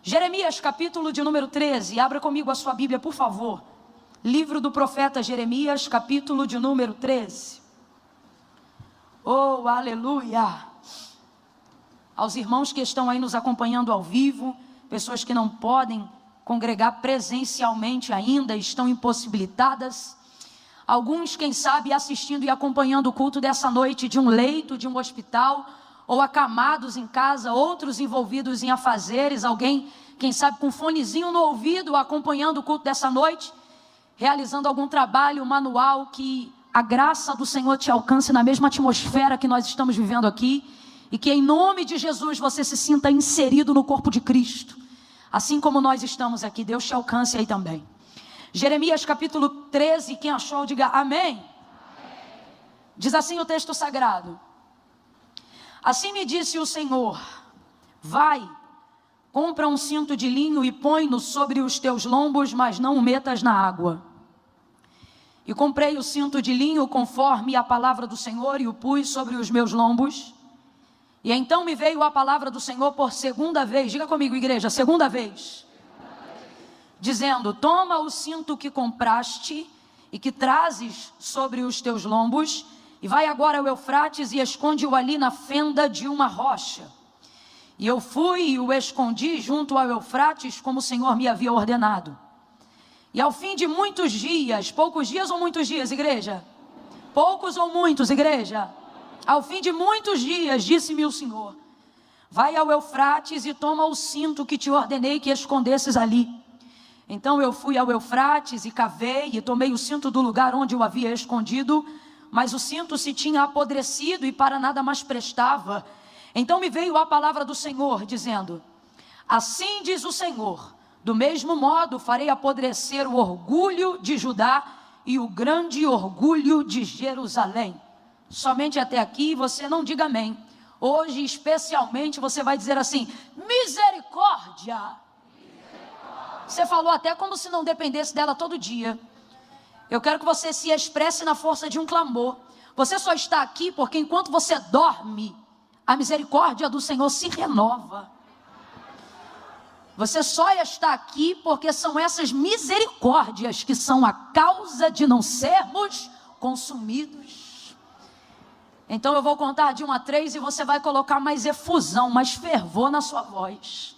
Jeremias, capítulo de número 13. Abra comigo a sua Bíblia, por favor. Livro do profeta Jeremias, capítulo de número 13. Oh, aleluia! Aos irmãos que estão aí nos acompanhando ao vivo, pessoas que não podem congregar presencialmente ainda, estão impossibilitadas. Alguns, quem sabe, assistindo e acompanhando o culto dessa noite de um leito, de um hospital, ou acamados em casa, outros envolvidos em afazeres, alguém, quem sabe, com um fonezinho no ouvido, acompanhando o culto dessa noite, realizando algum trabalho manual, que a graça do Senhor te alcance na mesma atmosfera que nós estamos vivendo aqui, e que em nome de Jesus você se sinta inserido no corpo de Cristo, assim como nós estamos aqui. Deus te alcance aí também. Jeremias capítulo 13, quem achou, diga amém. Amém. Diz assim o texto sagrado: assim me disse o Senhor, vai, compra um cinto de linho e põe-no sobre os teus lombos, mas não o metas na água. E comprei o cinto de linho conforme a palavra do Senhor e o pus sobre os meus lombos. E então me veio a palavra do Senhor por segunda vez, diga comigo, igreja, segunda vez, dizendo: toma o cinto que compraste e que trazes sobre os teus lombos, e vai agora ao Eufrates e esconde-o ali na fenda de uma rocha. E eu fui e o escondi junto ao Eufrates, como o Senhor me havia ordenado. E ao fim de muitos dias, poucos dias ou muitos dias, igreja? Poucos ou muitos, igreja? Ao fim de muitos dias, disse-me o Senhor: vai ao Eufrates e toma o cinto que te ordenei que escondesses ali. Então eu fui ao Eufrates e cavei e tomei o cinto do lugar onde eu havia escondido, mas o cinto se tinha apodrecido e para nada mais prestava. Então me veio a palavra do Senhor, dizendo: assim diz o Senhor, do mesmo modo farei apodrecer o orgulho de Judá e o grande orgulho de Jerusalém. Somente até aqui você não diga amém. Hoje especialmente você vai dizer assim: misericórdia. Você falou até como se não dependesse dela todo dia. Eu quero que você se expresse na força de um clamor. Você só está aqui porque enquanto você dorme, a misericórdia do Senhor se renova. Você só está aqui porque são essas misericórdias que são a causa de não sermos consumidos. Então eu vou contar de 1 a 3 e você vai colocar mais efusão, mais fervor na sua voz.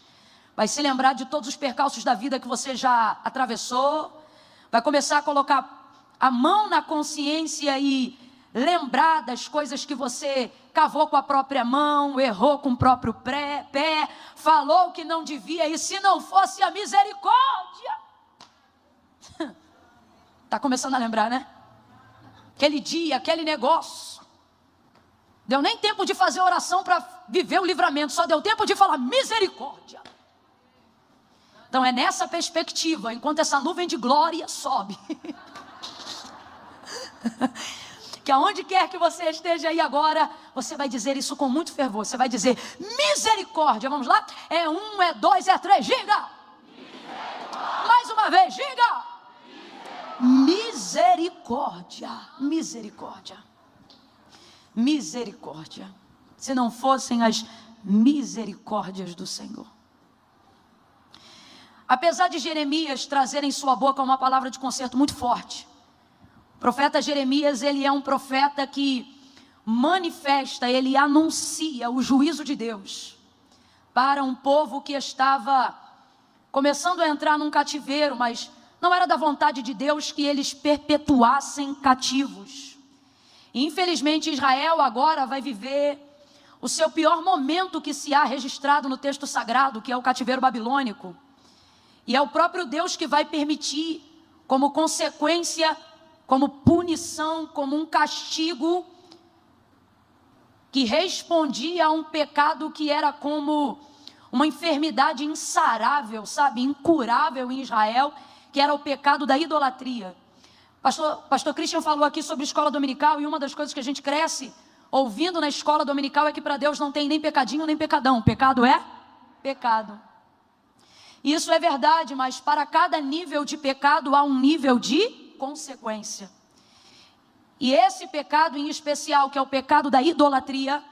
Vai se lembrar de todos os percalços da vida que você já atravessou. Vai começar a colocar a mão na consciência e lembrar das coisas que você cavou com a própria mão, errou com o próprio pé, falou que não devia, e se não fosse a misericórdia. Está começando a lembrar, né? Aquele dia, aquele negócio. Deu nem tempo de fazer oração para viver o livramento, só deu tempo de falar misericórdia. Então é nessa perspectiva, enquanto essa nuvem de glória sobe, que aonde quer que você esteja aí agora, você vai dizer isso com muito fervor. Você vai dizer misericórdia. Vamos lá? É 1, é 2, é 3, diga! Mais uma vez, diga! Misericórdia, misericórdia, misericórdia. Se não fossem as misericórdias do Senhor. Apesar de Jeremias trazer em sua boca uma palavra de conserto muito forte, o profeta Jeremias, ele é um profeta que manifesta, ele anuncia o juízo de Deus para um povo que estava começando a entrar num cativeiro, mas não era da vontade de Deus que eles perpetuassem cativos. E infelizmente Israel agora vai viver o seu pior momento que se há registrado no texto sagrado, que é o cativeiro babilônico. E é o próprio Deus que vai permitir, como consequência, como punição, como um castigo, que respondia a um pecado que era como uma enfermidade insarável, sabe, incurável em Israel, que era o pecado da idolatria. Pastor Christian falou aqui sobre escola dominical, e uma das coisas que a gente cresce ouvindo na escola dominical é que para Deus não tem nem pecadinho nem pecadão. Pecado é pecado. Isso é verdade, mas para cada nível de pecado há um nível de consequência. E esse pecado em especial, que é o pecado da idolatria,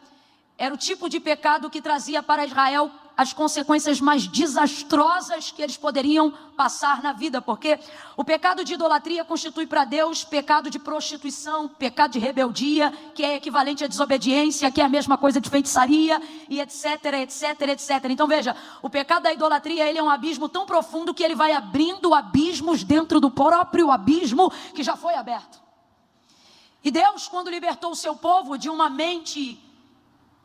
era o tipo de pecado que trazia para Israel as consequências mais desastrosas que eles poderiam passar na vida, porque o pecado de idolatria constitui para Deus pecado de prostituição, pecado de rebeldia, que é equivalente à desobediência, que é a mesma coisa de feitiçaria, e etc, etc, etc. Então veja, o pecado da idolatria, ele é um abismo tão profundo que ele vai abrindo abismos dentro do próprio abismo que já foi aberto. E Deus, quando libertou o seu povo de uma mente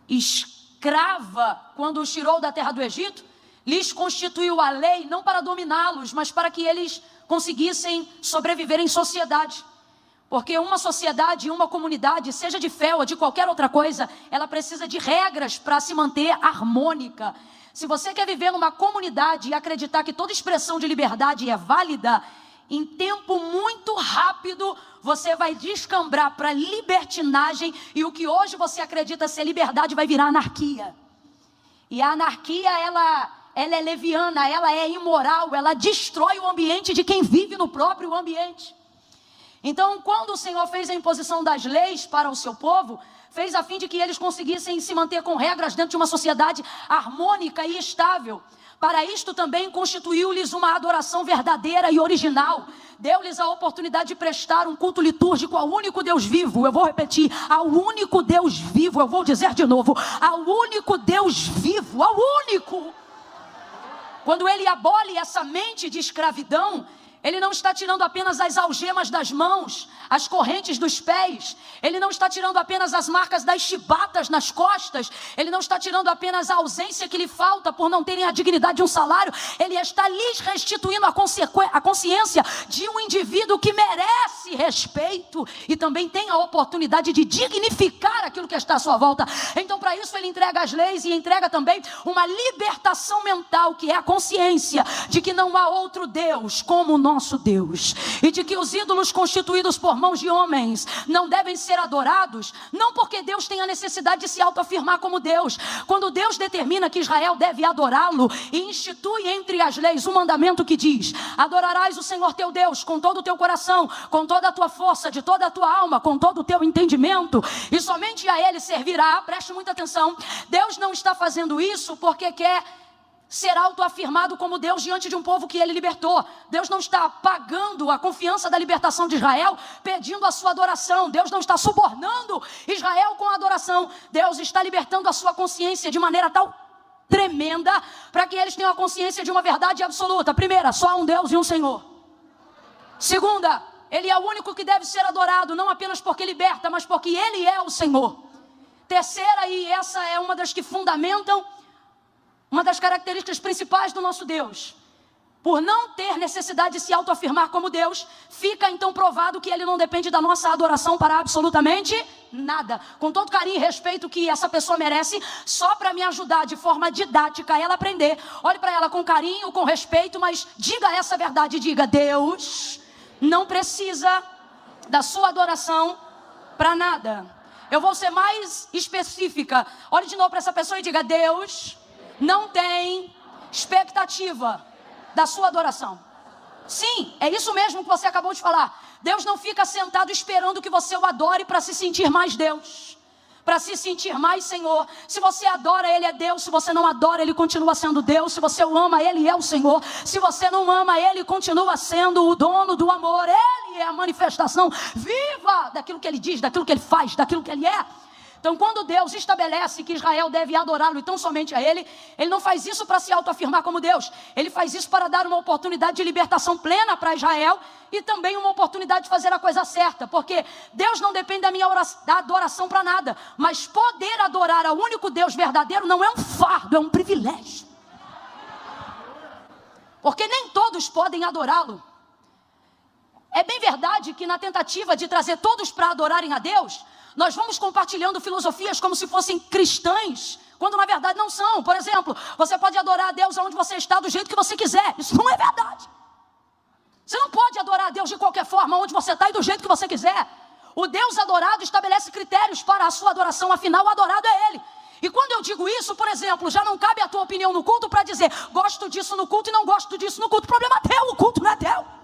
escrava, quando os tirou da terra do Egito, lhes constituiu a lei não para dominá-los, mas para que eles conseguissem sobreviver em sociedade. Porque uma sociedade, uma comunidade, seja de fé ou de qualquer outra coisa, ela precisa de regras para se manter harmônica. Se você quer viver numa comunidade e acreditar que toda expressão de liberdade é válida, em tempo muito rápido você vai descambrar para libertinagem, e o que hoje você acredita ser liberdade vai virar anarquia. E a anarquia, ela é leviana, ela é imoral, ela destrói o ambiente de quem vive no próprio ambiente. Então, quando o Senhor fez a imposição das leis para o seu povo, fez a fim de que eles conseguissem se manter com regras dentro de uma sociedade harmônica e estável. Para isto também constituiu-lhes uma adoração verdadeira e original. Deu-lhes a oportunidade de prestar um culto litúrgico ao único Deus vivo. Eu vou repetir, ao único Deus vivo. Eu vou dizer de novo, ao único Deus vivo, ao único. Quando ele abole essa mente de escravidão, ele não está tirando apenas as algemas das mãos, as correntes dos pés. Ele não está tirando apenas as marcas das chibatas nas costas. Ele não está tirando apenas a ausência que lhe falta por não terem a dignidade de um salário. Ele está lhes restituindo a consciência de um indivíduo que merece respeito e também tem a oportunidade de dignificar aquilo que está à sua volta. Então, para isso, ele entrega as leis e entrega também uma libertação mental, que é a consciência de que não há outro Deus como o nosso Deus, e de que os ídolos constituídos por mãos de homens não devem ser adorados, não porque Deus tenha necessidade de se autoafirmar como Deus. Quando Deus determina que Israel deve adorá-lo e institui entre as leis um mandamento que diz: adorarás o Senhor teu Deus com todo o teu coração, com toda a tua força, de toda a tua alma, com todo o teu entendimento, e somente a Ele servirá. Preste muita atenção, Deus não está fazendo isso porque quer ser autoafirmado como Deus diante de um povo que ele libertou. Deus não está pagando a confiança da libertação de Israel pedindo a sua adoração. Deus não está subornando Israel com a adoração. Deus está libertando a sua consciência de maneira tal tremenda para que eles tenham a consciência de uma verdade absoluta. Primeira, só há um Deus e um Senhor. Segunda, Ele é o único que deve ser adorado, não apenas porque liberta, mas porque Ele é o Senhor. Terceira, e essa é uma das que fundamentam, uma das características principais do nosso Deus: por não ter necessidade de se autoafirmar como Deus, fica então provado que Ele não depende da nossa adoração para absolutamente nada. Com todo carinho e respeito que essa pessoa merece, só para me ajudar de forma didática a ela aprender, olhe para ela com carinho, com respeito, mas diga essa verdade, diga: Deus não precisa da sua adoração para nada. Eu vou ser mais específica, olhe de novo para essa pessoa e diga: Deus não tem expectativa da sua adoração. Sim, é isso mesmo que você acabou de falar. Deus não fica sentado esperando que você o adore para se sentir mais Deus, para se sentir mais Senhor. Se você adora, Ele é Deus. Se você não adora, Ele continua sendo Deus. Se você o ama, Ele é o Senhor. Se você não ama, Ele continua sendo o dono do amor. Ele é a manifestação viva daquilo que Ele diz, daquilo que Ele faz, daquilo que Ele é. Então, quando Deus estabelece que Israel deve adorá-lo e tão somente a Ele, Ele não faz isso para se autoafirmar como Deus. Ele faz isso para dar uma oportunidade de libertação plena para Israel e também uma oportunidade de fazer a coisa certa. Porque Deus não depende da minha da adoração para nada. Mas poder adorar ao único Deus verdadeiro não é um fardo, é um privilégio. Porque nem todos podem adorá-lo. É bem verdade que na tentativa de trazer todos para adorarem a Deus, nós vamos compartilhando filosofias como se fossem cristãs, quando na verdade não são. Por exemplo, você pode adorar a Deus onde você está, do jeito que você quiser. Isso não é verdade. Você não pode adorar a Deus de qualquer forma, onde você está e do jeito que você quiser. O Deus adorado estabelece critérios para a sua adoração, afinal o adorado é Ele. E quando eu digo isso, por exemplo, já não cabe a tua opinião no culto para dizer: gosto disso no culto e não gosto disso no culto. O problema é teu, o culto não é teu.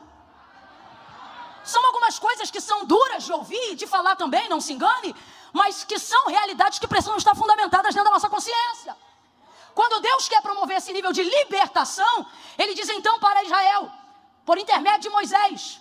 São algumas coisas que são duras de ouvir e de falar também, não se engane, mas que são realidades que precisam estar fundamentadas dentro da nossa consciência. Quando Deus quer promover esse nível de libertação, Ele diz então para Israel, por intermédio de Moisés,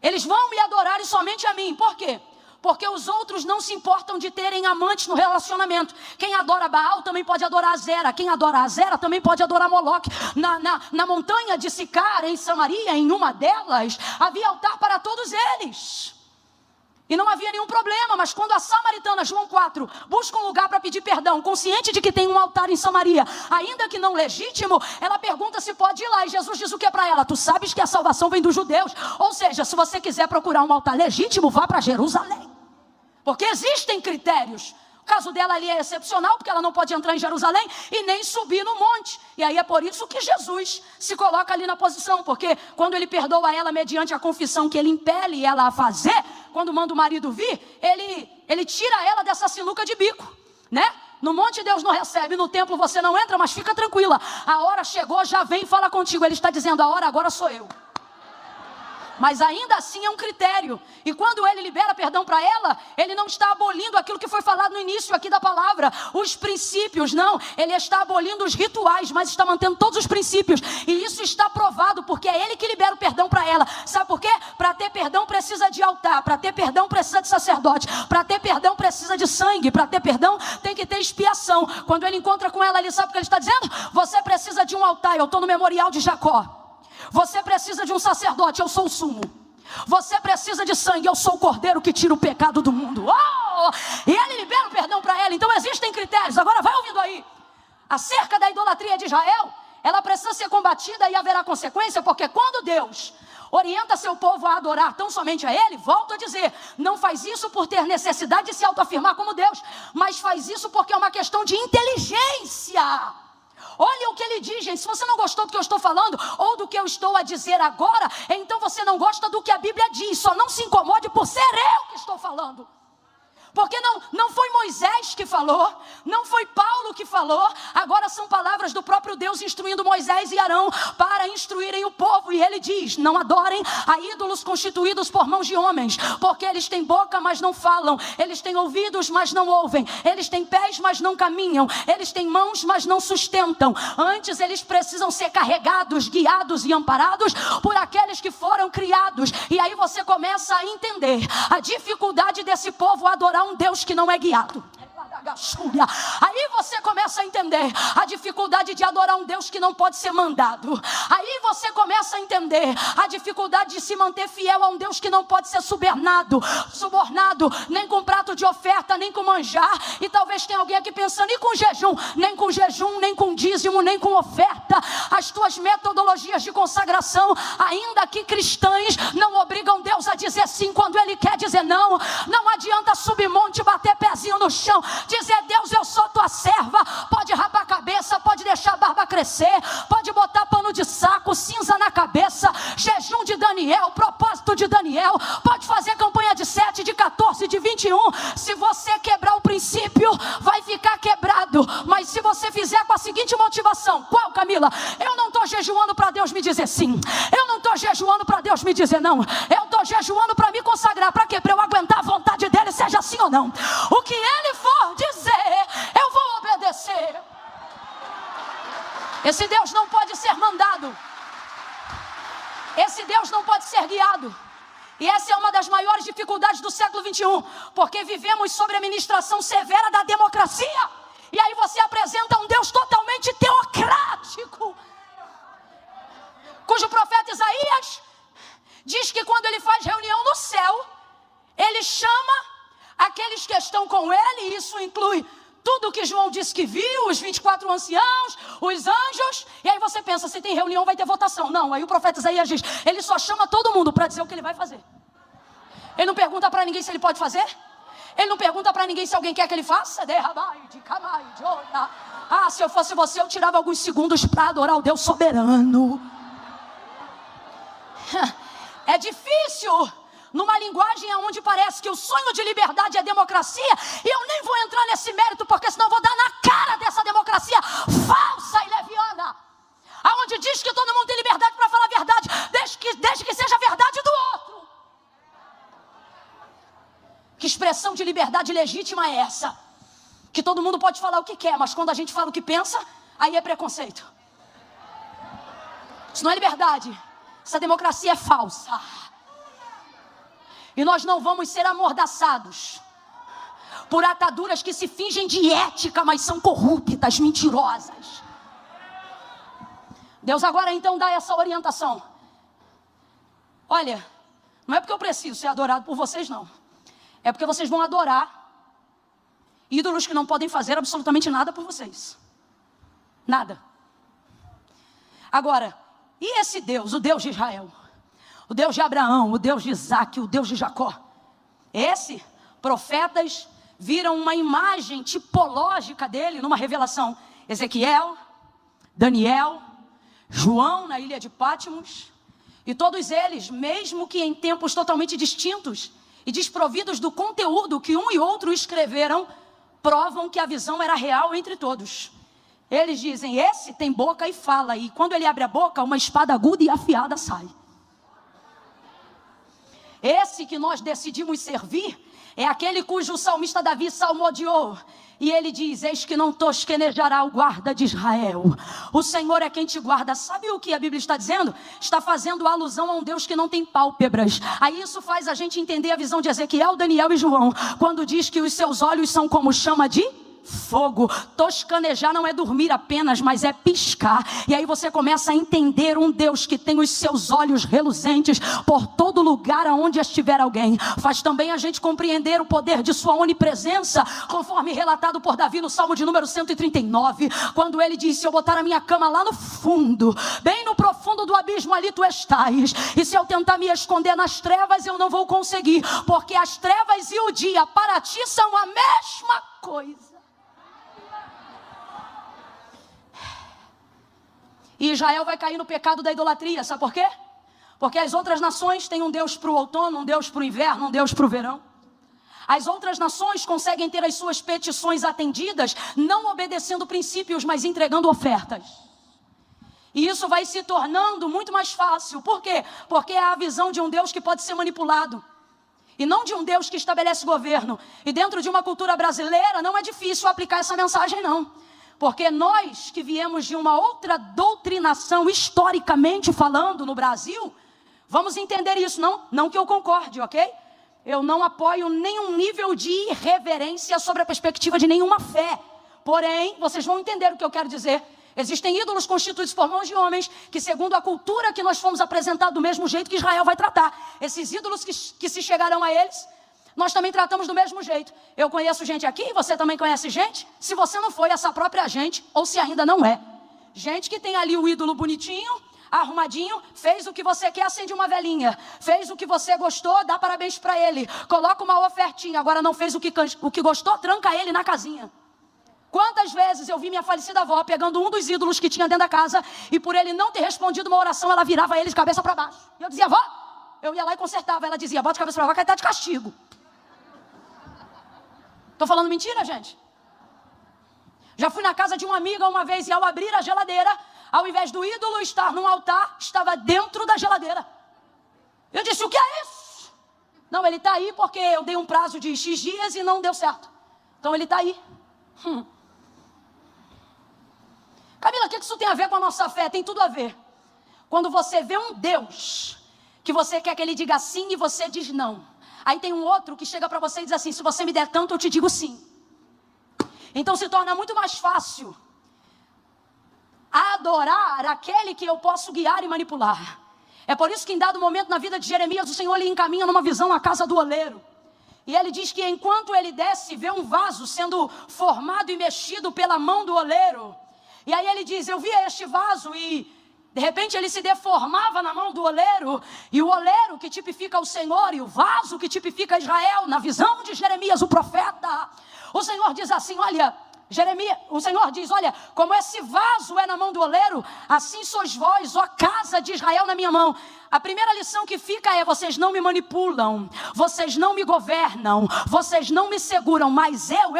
eles vão me adorar e somente a mim. Por quê? Porque os outros não se importam de terem amantes no relacionamento. Quem adora Baal também pode adorar Azera. Quem adora Azera também pode adorar Moloque. Na montanha de Sicar, em Samaria, em uma delas, havia altar para todos eles. E não havia nenhum problema, mas quando a samaritana, João 4, busca um lugar para pedir perdão, consciente de que tem um altar em Samaria, ainda que não legítimo, ela pergunta se pode ir lá. E Jesus diz o que para ela? Tu sabes que a salvação vem dos judeus. Ou seja, se você quiser procurar um altar legítimo, vá para Jerusalém. Porque existem critérios. O caso dela ali é excepcional, porque ela não pode entrar em Jerusalém e nem subir no monte. E aí é por isso que Jesus se coloca ali na posição. Porque quando ele perdoa ela mediante a confissão que ele impele ela a fazer, quando manda o marido vir, ele tira ela dessa sinuca de bico, né? No monte Deus não recebe, no templo você não entra, mas fica tranquila. A hora chegou, já vem e fala contigo. Ele está dizendo, a hora agora sou eu. Mas ainda assim é um critério. E quando ele libera perdão para ela, ele não está abolindo aquilo que foi falado no início aqui da palavra, os princípios, não. Ele está abolindo os rituais, mas está mantendo todos os princípios. E isso está provado, porque é ele que libera o perdão para ela. Sabe por quê? Para ter perdão precisa de altar, para ter perdão precisa de sacerdote, para ter perdão precisa de sangue, para ter perdão tem que ter expiação. Quando ele encontra com ela, ele sabe o que ele está dizendo? Você precisa de um altar, eu estou no memorial de Jacó. Você precisa de um sacerdote, eu sou o sumo. Você precisa de sangue, eu sou o cordeiro que tira o pecado do mundo. Oh! E ele libera o perdão para ela. Então existem critérios. Agora vai ouvindo aí. Acerca da idolatria de Israel, ela precisa ser combatida e haverá consequência, porque quando Deus orienta seu povo a adorar tão somente a Ele, volto a dizer, não faz isso por ter necessidade de se autoafirmar como Deus, mas faz isso porque é uma questão de inteligência. Olha o que ele diz, gente. Se você não gostou do que eu estou falando, ou do que eu estou a dizer agora, então você não gosta do que a Bíblia diz. Só não se incomode por ser eu que estou falando. Porque não foi Moisés que falou, não foi Paulo que falou, agora são palavras do próprio Deus instruindo Moisés e Arão para instruírem o povo. E ele diz, não adorem a ídolos constituídos por mãos de homens, porque eles têm boca, mas não falam, eles têm ouvidos, mas não ouvem, eles têm pés, mas não caminham, eles têm mãos, mas não sustentam. Antes eles precisam ser carregados, guiados e amparados por aqueles que foram criados. E aí você começa a entender a dificuldade desse povo adorar um Deus que não é guiado. Aí você começa a entender a dificuldade de adorar um Deus que não pode ser mandado. Aí você começa a entender a dificuldade de se manter fiel a um Deus que não pode ser subornado, nem com prato de oferta, nem com manjar. E talvez tenha alguém aqui pensando, e com jejum? Nem com jejum, nem com dízimo, nem com oferta. As tuas metodologias de consagração, ainda que cristãs, não obrigam Deus a dizer sim quando Ele quer dizer não. Não adianta subir monte, bater pezinho no chão, dizer, Deus, eu sou tua serva. Pode rapar a cabeça, pode deixar a barba crescer, pode botar pano de saco, cinza na cabeça, jejum de Daniel, propósito de Daniel, pode fazer campanha de 7, de 14, de 21. Se você quebrar o princípio, vai ficar quebrado. Mas se você fizer com a seguinte motivação, qual, Camila? Eu não estou jejuando para Deus me dizer sim, eu não estou jejuando para Deus me dizer não, eu estou jejuando para me consagrar. Para quê? Para eu aguentar a vontade dele, seja sim ou não. O que ele for dizer, eu vou obedecer. Esse Deus não pode ser mandado, esse Deus não pode ser guiado. E essa é uma das maiores dificuldades do século 21, porque vivemos sobre a ministração severa da democracia. E aí você apresenta um Deus totalmente teocrático, cujo profeta Isaías diz que quando ele faz reunião no céu, ele chama aqueles que estão com ele, e isso inclui tudo que João disse que viu, os 24 anciãos, os anjos. E aí você pensa, se tem reunião vai ter votação. Não, aí o profeta Isaías diz, ele só chama todo mundo para dizer o que ele vai fazer. Ele não pergunta para ninguém se ele pode fazer. Ele não pergunta para ninguém se alguém quer que ele faça. Ah, se eu fosse você, eu tirava alguns segundos para adorar o Deus soberano. É difícil numa linguagem onde parece que o sonho de liberdade é democracia, e eu nem vou entrar nesse mérito, porque senão eu vou dar na cara dessa democracia falsa e leviana, aonde diz que todo mundo tem liberdade para falar a verdade, desde que seja a verdade do outro. Que expressão de liberdade legítima é essa? que todo mundo pode falar o que quer, mas quando a gente fala o que pensa, aí é preconceito. Isso não é liberdade. Essa democracia é falsa. E nós não vamos ser amordaçados por ataduras que se fingem de ética, mas são corruptas, mentirosas. Deus agora então dá essa orientação. Olha, não é porque eu preciso ser adorado por vocês, não. É porque vocês vão adorar ídolos que não podem fazer absolutamente nada por vocês. Nada. Agora, e esse Deus, o Deus de Israel, o Deus de Abraão, o Deus de Isaac, o Deus de Jacó? Esse, profetas viram uma imagem tipológica dele numa revelação. Ezequiel, Daniel, João na ilha de Pátimos. E todos eles, mesmo que em tempos totalmente distintos e desprovidos do conteúdo que um e outro escreveram, provam que a visão era real entre todos. Eles dizem, esse tem boca e fala, e quando ele abre a boca, uma espada aguda e afiada sai. Esse que nós decidimos servir é aquele cujo salmista Davi salmodiou. E ele diz, eis que não tosquenejará o guarda de Israel. O Senhor é quem te guarda. Sabe o que a Bíblia está dizendo? Está fazendo alusão a um Deus que não tem pálpebras. Aí isso faz a gente entender a visão de Ezequiel, Daniel e João, quando diz que os seus olhos são como chama de fogo. Toscanejar não é dormir apenas, mas é piscar. E aí você começa a entender um Deus que tem os seus olhos reluzentes por todo lugar aonde estiver alguém. Faz também a gente compreender o poder de sua onipresença, conforme relatado por Davi no Salmo de número 139, quando ele disse, se eu botar a minha cama lá no fundo, bem no profundo do abismo, ali tu estás. E se eu tentar me esconder nas trevas, eu não vou conseguir, porque as trevas e o dia para ti são a mesma coisa. E Israel vai cair no pecado da idolatria, sabe por quê? Porque as outras nações têm um Deus para o outono, um Deus para o inverno, um Deus para o verão. As outras nações conseguem ter as suas petições atendidas, não obedecendo princípios, mas entregando ofertas. E isso vai se tornando muito mais fácil. Por quê? Porque é a visão de um Deus que pode ser manipulado. E não de um Deus que estabelece governo. E dentro de uma cultura brasileira não é difícil aplicar essa mensagem, não. Porque nós que viemos de uma outra doutrinação, historicamente falando, no Brasil, vamos entender isso. Não que eu concorde, ok? Eu não apoio nenhum nível de irreverência sobre a perspectiva de nenhuma fé. Porém, vocês vão entender o que eu quero dizer. Existem ídolos constituídos por mãos de homens que, segundo a cultura que nós fomos apresentados, do mesmo jeito que Israel vai tratar. Esses ídolos que se chegarão a eles, nós também tratamos do mesmo jeito. Eu conheço gente aqui, você também conhece gente. Se você não foi essa própria gente, ou se ainda não é. Gente que tem ali o ídolo bonitinho, arrumadinho, fez o que você quer, acende uma velinha. Fez o que você gostou, dá parabéns para ele. Coloca uma ofertinha. Agora não fez o que gostou, tranca ele na casinha. Quantas vezes eu vi minha falecida avó pegando um dos ídolos que tinha dentro da casa, e por ele não ter respondido uma oração, ela virava ele de cabeça para baixo. E eu dizia, avó, eu ia lá e consertava. Ela dizia, bota de cabeça para baixo, que ele está de castigo. Estou falando mentira, gente? Já fui na casa de uma amiga uma vez e ao abrir a geladeira, ao invés do ídolo estar num altar, estava dentro da geladeira. Eu disse, o que é isso? Não, ele está aí porque eu dei um prazo de X dias e não deu certo. Então ele está aí. Camila, o que isso tem a ver com a nossa fé? Tem tudo a ver. Quando você vê um Deus que você quer que ele diga sim e você diz não. Aí tem um outro que chega para você e diz assim, se você me der tanto, eu te digo sim. Então se torna muito mais fácil adorar aquele que eu posso guiar e manipular. É por isso que em dado momento na vida de Jeremias, o Senhor lhe encaminha numa visão a casa do oleiro. E ele diz que enquanto ele desce, vê um vaso sendo formado e mexido pela mão do oleiro. E aí ele diz, eu via este vaso e de repente ele se deformava na mão do oleiro, e o oleiro que tipifica o Senhor, e o vaso que tipifica Israel, na visão de Jeremias, o profeta. O Senhor diz assim, olha, Jeremias, o Senhor diz, olha, como esse vaso é na mão do oleiro, assim sois vós, ó casa de Israel, na minha mão. A primeira lição que fica é, vocês não me manipulam, vocês não me governam, vocês não me seguram, mas eu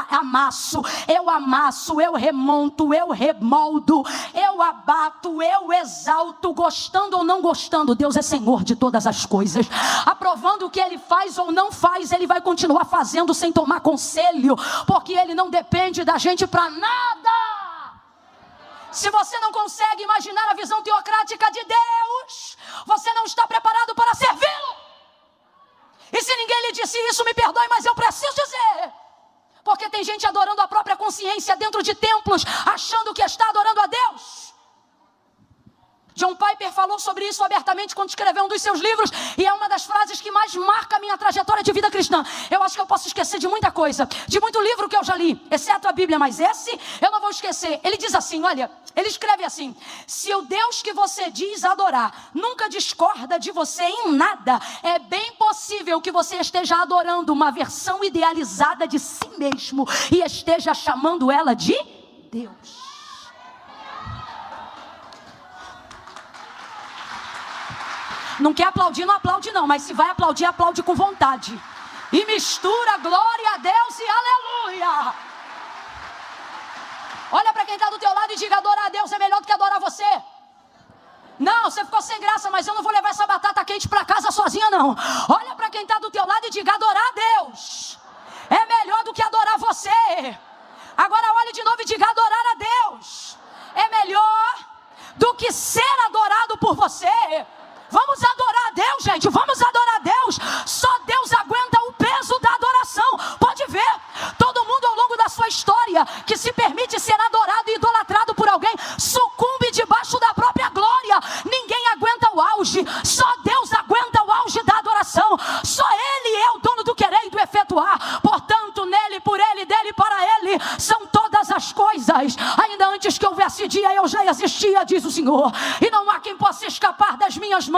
amasso, eu remonto, eu remoldo, eu abato, eu exalto, gostando ou não gostando, Deus é Senhor de todas as coisas. Aprovando o que Ele faz ou não faz, Ele vai continuar fazendo sem tomar conselho, porque Ele não depende da gente para nada. Se você não consegue imaginar a visão teocrática de Deus, você não está preparado para servi-lo. E se ninguém lhe disse isso, me perdoe, mas eu preciso dizer. Porque tem gente adorando a própria consciência dentro de templos, achando que está adorando a Deus. John Piper falou sobre isso abertamente quando escreveu um dos seus livros, e é uma das frases que mais marca a minha trajetória de vida cristã. Eu acho que eu posso esquecer de muita coisa, de muito livro que eu já li, exceto a Bíblia, mas esse eu não vou esquecer. Ele diz assim, olha, ele escreve assim: se o Deus que você diz adorar nunca discorda de você em nada, é bem possível que você esteja adorando uma versão idealizada de si mesmo e esteja chamando ela de Deus. Não quer aplaudir, não aplaude não, mas se vai aplaudir, aplaude com vontade. E mistura glória a Deus e aleluia. Olha para quem está do teu lado e diga, adorar a Deus é melhor do que adorar você. Não, você ficou sem graça, mas eu não vou levar essa batata quente para casa sozinha não. Olha para quem está do teu lado e diga, adorar a Deus é melhor do que adorar você. Agora olhe de novo e diga, adorar a Deus é melhor do que ser adorado por você. Vamos adorar a Deus, gente, vamos adorar a Deus. Só Deus aguenta o peso da adoração. Pode ver, todo mundo ao longo da sua história que se permite ser adorado e idolatrado por alguém, sucumbe debaixo da própria glória. Ninguém aguenta o auge, só Deus aguenta o auge da adoração. Só Ele é o dono do querer e do efetuar. Portanto, nele, por Ele, dele, para Ele, são todas as coisas. Ainda antes que houvesse dia, eu já existia, diz o Senhor, e não há quem possa escapar das minhas mãos.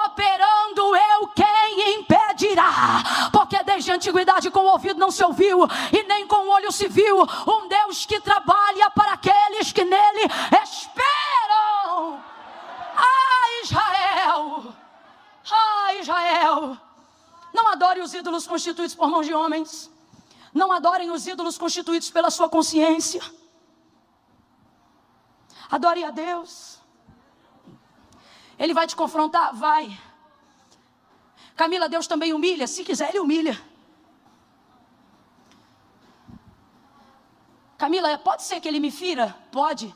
Operando eu, quem impedirá? Porque desde a antiguidade com o ouvido não se ouviu e nem com o olho se viu um Deus que trabalha para aqueles que nele esperam. Israel, Israel, não adore os ídolos constituídos por mãos de homens, não adorem os ídolos constituídos pela sua consciência. Adore a Deus. Ele vai te confrontar? Vai. Camila, Deus também humilha? Se quiser, Ele humilha. Camila, pode ser que Ele me fira? Pode.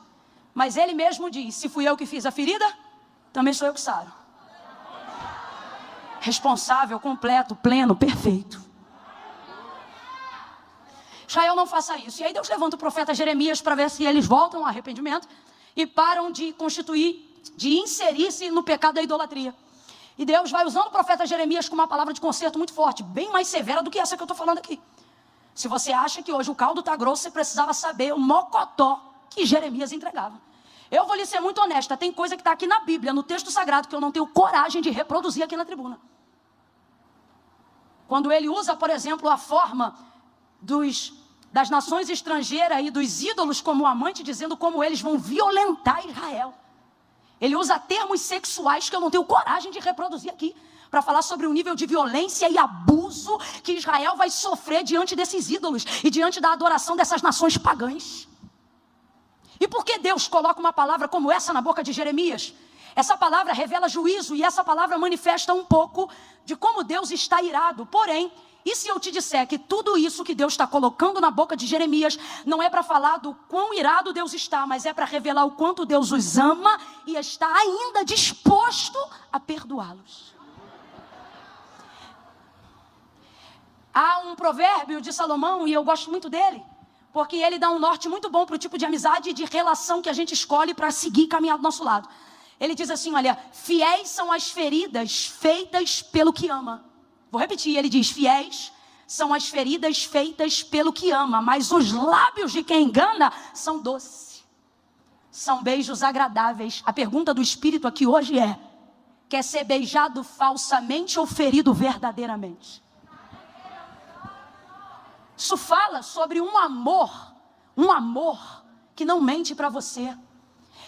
Mas Ele mesmo diz, se fui eu que fiz a ferida, também sou eu que saro. Responsável, completo, pleno, perfeito. Israel, não faça isso. E aí Deus levanta o profeta Jeremias para ver se eles voltam ao arrependimento e param de inserir-se no pecado da idolatria. E Deus vai usando o profeta Jeremias com uma palavra de conserto muito forte, bem mais severa do que essa que eu estou falando aqui. Se você acha que hoje o caldo está grosso, você precisava saber o mocotó que Jeremias entregava. Eu vou lhe ser muito honesta, tem coisa que está aqui na Bíblia, no texto sagrado, que eu não tenho coragem de reproduzir aqui na tribuna. Quando ele usa, por exemplo, a forma das nações estrangeiras e dos ídolos como amante, dizendo como eles vão violentar Israel. Ele usa termos sexuais que eu não tenho coragem de reproduzir aqui, para falar sobre o nível de violência e abuso que Israel vai sofrer diante desses ídolos e diante da adoração dessas nações pagãs. E por que Deus coloca uma palavra como essa na boca de Jeremias? Essa palavra revela juízo e essa palavra manifesta um pouco de como Deus está irado. Porém, e se eu te disser que tudo isso que Deus está colocando na boca de Jeremias não é para falar do quão irado Deus está, mas é para revelar o quanto Deus os ama e está ainda disposto a perdoá-los. Há um provérbio de Salomão, e eu gosto muito dele, porque ele dá um norte muito bom para o tipo de amizade e de relação que a gente escolhe para seguir e caminhar do nosso lado. Ele diz assim, olha, fiéis são as feridas feitas pelo que ama. Vou repetir, ele diz, fiéis são as feridas feitas pelo que ama, mas os lábios de quem engana são doces. São beijos agradáveis. A pergunta do Espírito aqui hoje é, quer ser beijado falsamente ou ferido verdadeiramente? Isso fala sobre um amor um amor que não mente para você.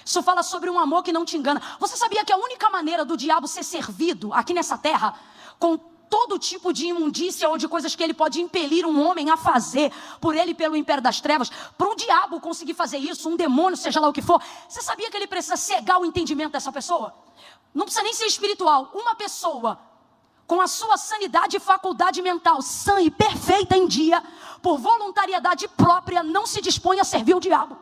Isso fala sobre um amor que não te engana. Você sabia que a única maneira do diabo ser servido aqui nessa terra, com todo tipo de imundícia ou de coisas que ele pode impelir um homem a fazer, por ele pelo império das trevas, para um diabo conseguir fazer isso, um demônio, seja lá o que for, você sabia que ele precisa cegar o entendimento dessa pessoa? Não precisa nem ser espiritual. Uma pessoa com a sua sanidade e faculdade mental sã e perfeita em dia, por voluntariedade própria, não se dispõe a servir o diabo.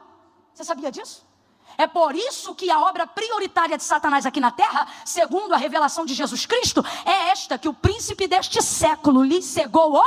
Você sabia disso? É por isso que a obra prioritária de Satanás aqui na terra, segundo a revelação de Jesus Cristo, é esta: que o príncipe deste século lhe cegou o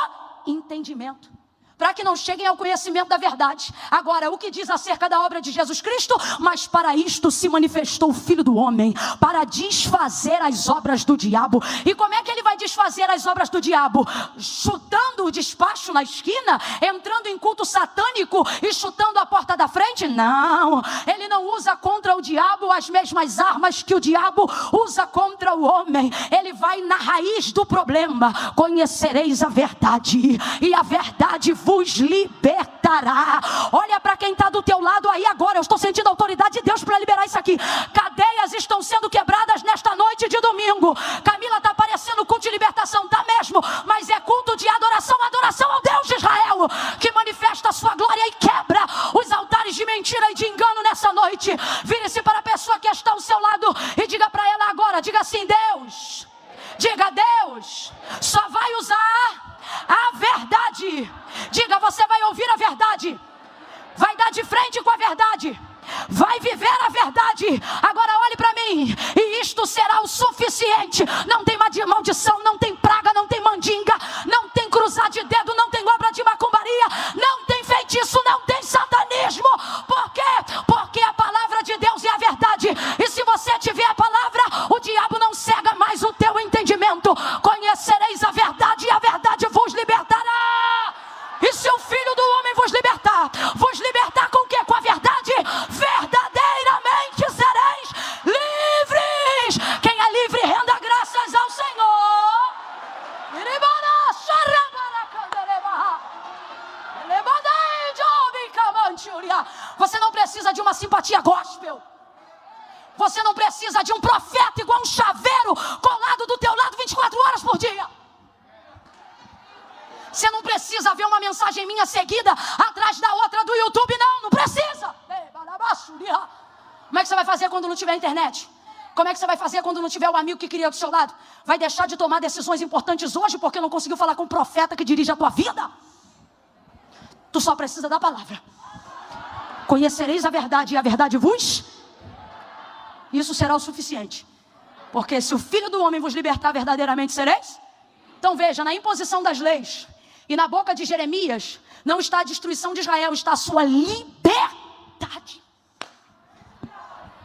entendimento, para que não cheguem ao conhecimento da verdade. Agora, o que diz acerca da obra de Jesus Cristo? Mas para isto se manifestou o Filho do Homem, para desfazer as obras do diabo. E como é que ele vai desfazer as obras do diabo? Chutando o despacho na esquina? Entrando em culto satânico e chutando a porta da frente? Não, ele não usa contra o diabo as mesmas armas que o diabo usa contra o homem. Ele vai na raiz do problema. Conhecereis a verdade, e a verdade vos libertará. Olha para quem está do teu lado aí agora. Eu estou sentindo a autoridade de Deus para liberar isso aqui. Cadeias estão sendo quebradas nesta noite de domingo. Camila, está parecendo culto de libertação, tá mesmo? Mas é culto de adoração, adoração ao Deus de Israel, que manifesta a sua glória e quebra os altares de mentira e de engano nessa noite. Vire-se para a pessoa que está ao seu lado e diga para ela agora, diga assim: Deus, diga, Deus só vai usar a verdade. Diga, você vai ouvir a verdade, vai dar de frente com a verdade, vai viver a verdade. Agora olhe para mim, e isto será o suficiente. Não tem maldição, não tem praga, não tem mandinga, não tem cruzar de dedo, não tem obra de macumbaria, não tem feitiço, não tem satanismo. Por quê? Porque a palavra de Deus é a verdade. E se você tiver a palavra, o diabo não cega mais o teu entendimento. Conhecereis a verdade, e a verdade vos libertará. E se o Filho do Homem vos libertar com o quê? Com a verdade. Verdadeiramente sereis livres. Quem é livre, renda graças ao Senhor. Você não precisa de uma simpatia gospel. Você não precisa de um profeta igual um chaveiro colado do teu lado 24 horas por dia. Você não precisa ver uma mensagem minha seguida atrás da outra do YouTube, não precisa. Como é que você vai fazer quando não tiver internet? Como é que você vai fazer quando não tiver o amigo que queria do seu lado? Vai deixar de tomar decisões importantes hoje porque não conseguiu falar com o profeta que dirige a tua vida? Tu só precisa da palavra. Conhecereis a verdade, e a verdade vos... Isso será o suficiente. Porque se o Filho do Homem vos libertar, verdadeiramente sereis. Então veja, na imposição das leis e na boca de Jeremias, não está a destruição de Israel, está a sua liberdade.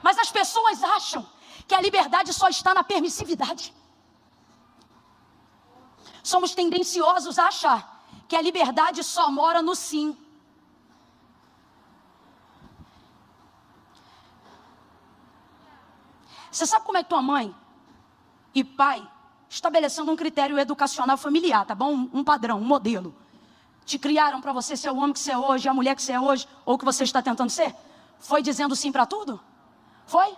Mas as pessoas acham que a liberdade só está na permissividade. Somos tendenciosos a achar que a liberdade só mora no sim. Você sabe como é que tua mãe e pai, estabelecendo um critério educacional familiar, tá bom? Um padrão, um modelo, te criaram para você ser o homem que você é hoje, a mulher que você é hoje, ou que você está tentando ser? Foi dizendo sim para tudo? Foi?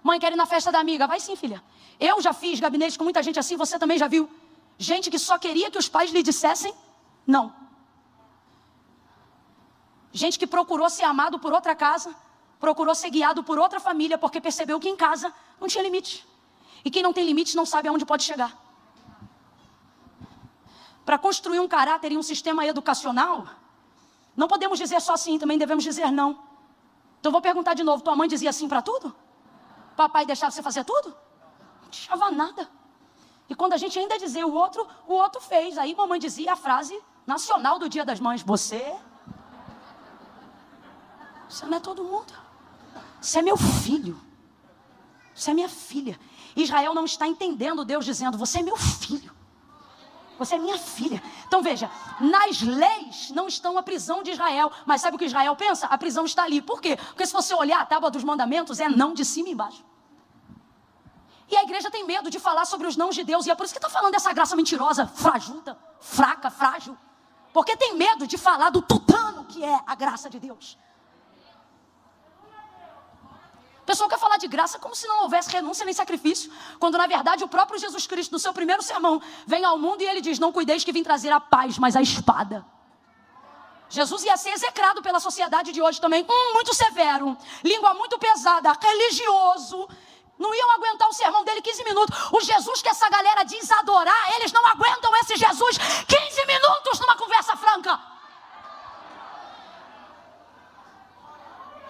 Mãe, quer ir na festa da amiga? Vai sim, filha. Eu já fiz gabinete com muita gente assim, você também já viu. Gente que só queria que os pais lhe dissessem não. Gente que procurou ser amado por outra casa, procurou ser guiado por outra família, porque percebeu que em casa não tinha limite. E quem não tem limite não sabe aonde pode chegar. Para construir um caráter e um sistema educacional, não podemos dizer só sim, também devemos dizer não. Então vou perguntar de novo, tua mãe dizia sim para tudo? Papai deixava você fazer tudo? Não deixava nada. E quando a gente ainda dizia o outro fez. Aí mamãe dizia a frase nacional do Dia das Mães: você não é todo mundo. Você é meu filho. Você é minha filha. Israel não está entendendo Deus dizendo: você é meu filho. Você é minha filha. Então veja, nas leis não estão a prisão de Israel. Mas sabe o que Israel pensa? A prisão está ali. Por quê? Porque se você olhar a tábua dos mandamentos, é não de cima e embaixo. E a igreja tem medo de falar sobre os nãos de Deus. E é por isso que está falando dessa graça mentirosa, frajuta, fraca, frágil. Porque tem medo de falar do tutano. o que é a graça de Deus. O pessoal quer falar de graça como se não houvesse renúncia nem sacrifício, quando na verdade o próprio Jesus Cristo, no seu primeiro sermão, vem ao mundo e ele diz: não cuideis que vim trazer a paz, mas a espada. Jesus ia ser execrado pela sociedade de hoje também, muito severo, língua muito pesada, religioso. Não iam aguentar o sermão dele 15 minutos. O Jesus que essa galera diz adorar, eles não aguentam esse Jesus 15 minutos numa conversa franca.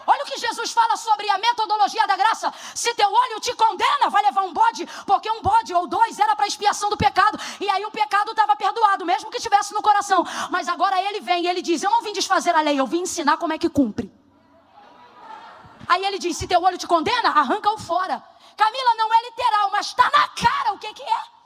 Olha o que Jesus fala sobre a metodologia da graça. Se teu olho te condena, vai levar um bode, porque um bode ou dois era para expiação do pecado. E aí o pecado estava perdoado, mesmo que estivesse no coração. Mas agora ele vem e ele diz: eu não vim desfazer a lei, eu vim ensinar como é que cumpre. Aí ele diz: se teu olho te condena, arranca-o fora. Camila, não é literal, mas está na cara o que é.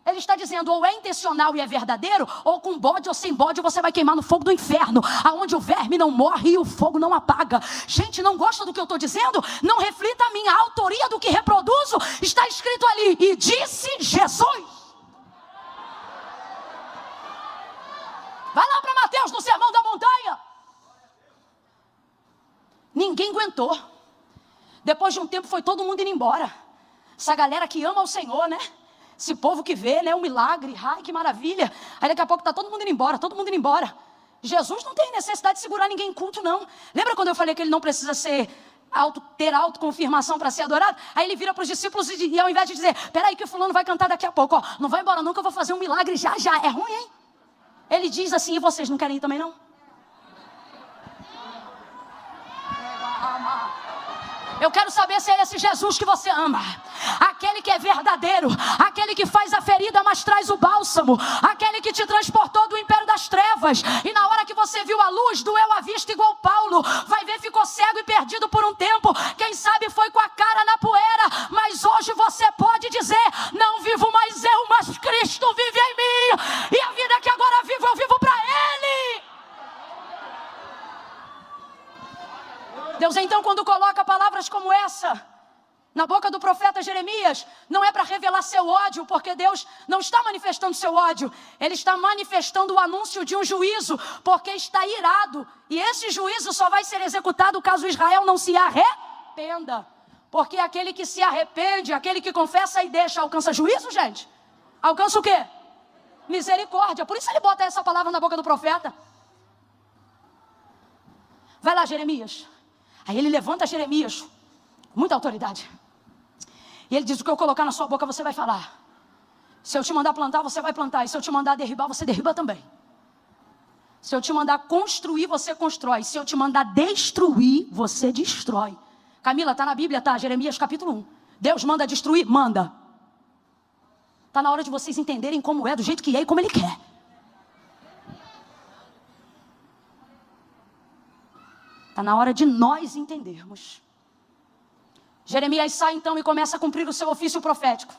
Ele está dizendo: ou é intencional e é verdadeiro, ou com bode ou sem bode você vai queimar no fogo do inferno, aonde o verme não morre e o fogo não apaga. Gente, não gosta do que eu estou dizendo? Não reflita a minha autoria do que reproduzo. Está escrito ali: e disse Jesus. Vai lá para Mateus, no Sermão da Montanha. Ninguém aguentou. Depois de um tempo foi todo mundo indo embora. Essa galera que ama o Senhor, né? Esse povo que vê, né? Um milagre. Ai, que maravilha. Aí daqui a pouco está todo mundo indo embora, todo mundo indo embora. Jesus não tem necessidade de segurar ninguém em culto, não. Lembra quando eu falei que ele não precisa ter autoconfirmação para ser adorado? Aí ele vira para os discípulos e ao invés de dizer: peraí que o fulano vai cantar daqui a pouco, ó, não vai embora não que eu vou fazer um milagre já. É ruim, hein? Ele diz assim: e vocês não querem ir também não? Eu quero saber se é esse Jesus que você ama. Aquele que é verdadeiro. Aquele que faz a ferida, mas traz o bálsamo. Aquele que te transportou do império das trevas. E na hora que você viu a luz, doeu a vista igual Paulo. Vai ver, ficou cego e perdido por um tempo. Quem sabe foi com a cara na poeira. Mas hoje você pode dizer: não vivo mais eu, mas Cristo vive em mim. E a vida que agora vivo, eu vivo para Ele. Deus então, quando coloca palavras como essa na boca do profeta Jeremias, não é para revelar seu ódio, porque Deus não está manifestando seu ódio. Ele está manifestando o anúncio de um juízo, porque está irado. E esse juízo só vai ser executado caso Israel não se arrependa. Porque aquele que se arrepende, aquele que confessa e deixa, alcança juízo, gente? Alcança o quê? Misericórdia. Por isso ele bota essa palavra na boca do profeta. Vai lá, Jeremias. Aí ele levanta Jeremias, com muita autoridade. E ele diz: o que eu colocar na sua boca você vai falar. Se eu te mandar plantar, você vai plantar. E se eu te mandar derribar, você derriba também. Se eu te mandar construir, você constrói. Se eu te mandar destruir, você destrói. Camila, está na Bíblia, tá? Jeremias capítulo 1. Deus manda destruir? Manda. Está na hora de vocês entenderem como é, do jeito que é e como Ele quer. Está na hora de nós entendermos. Jeremias sai então e começa a cumprir o seu ofício profético.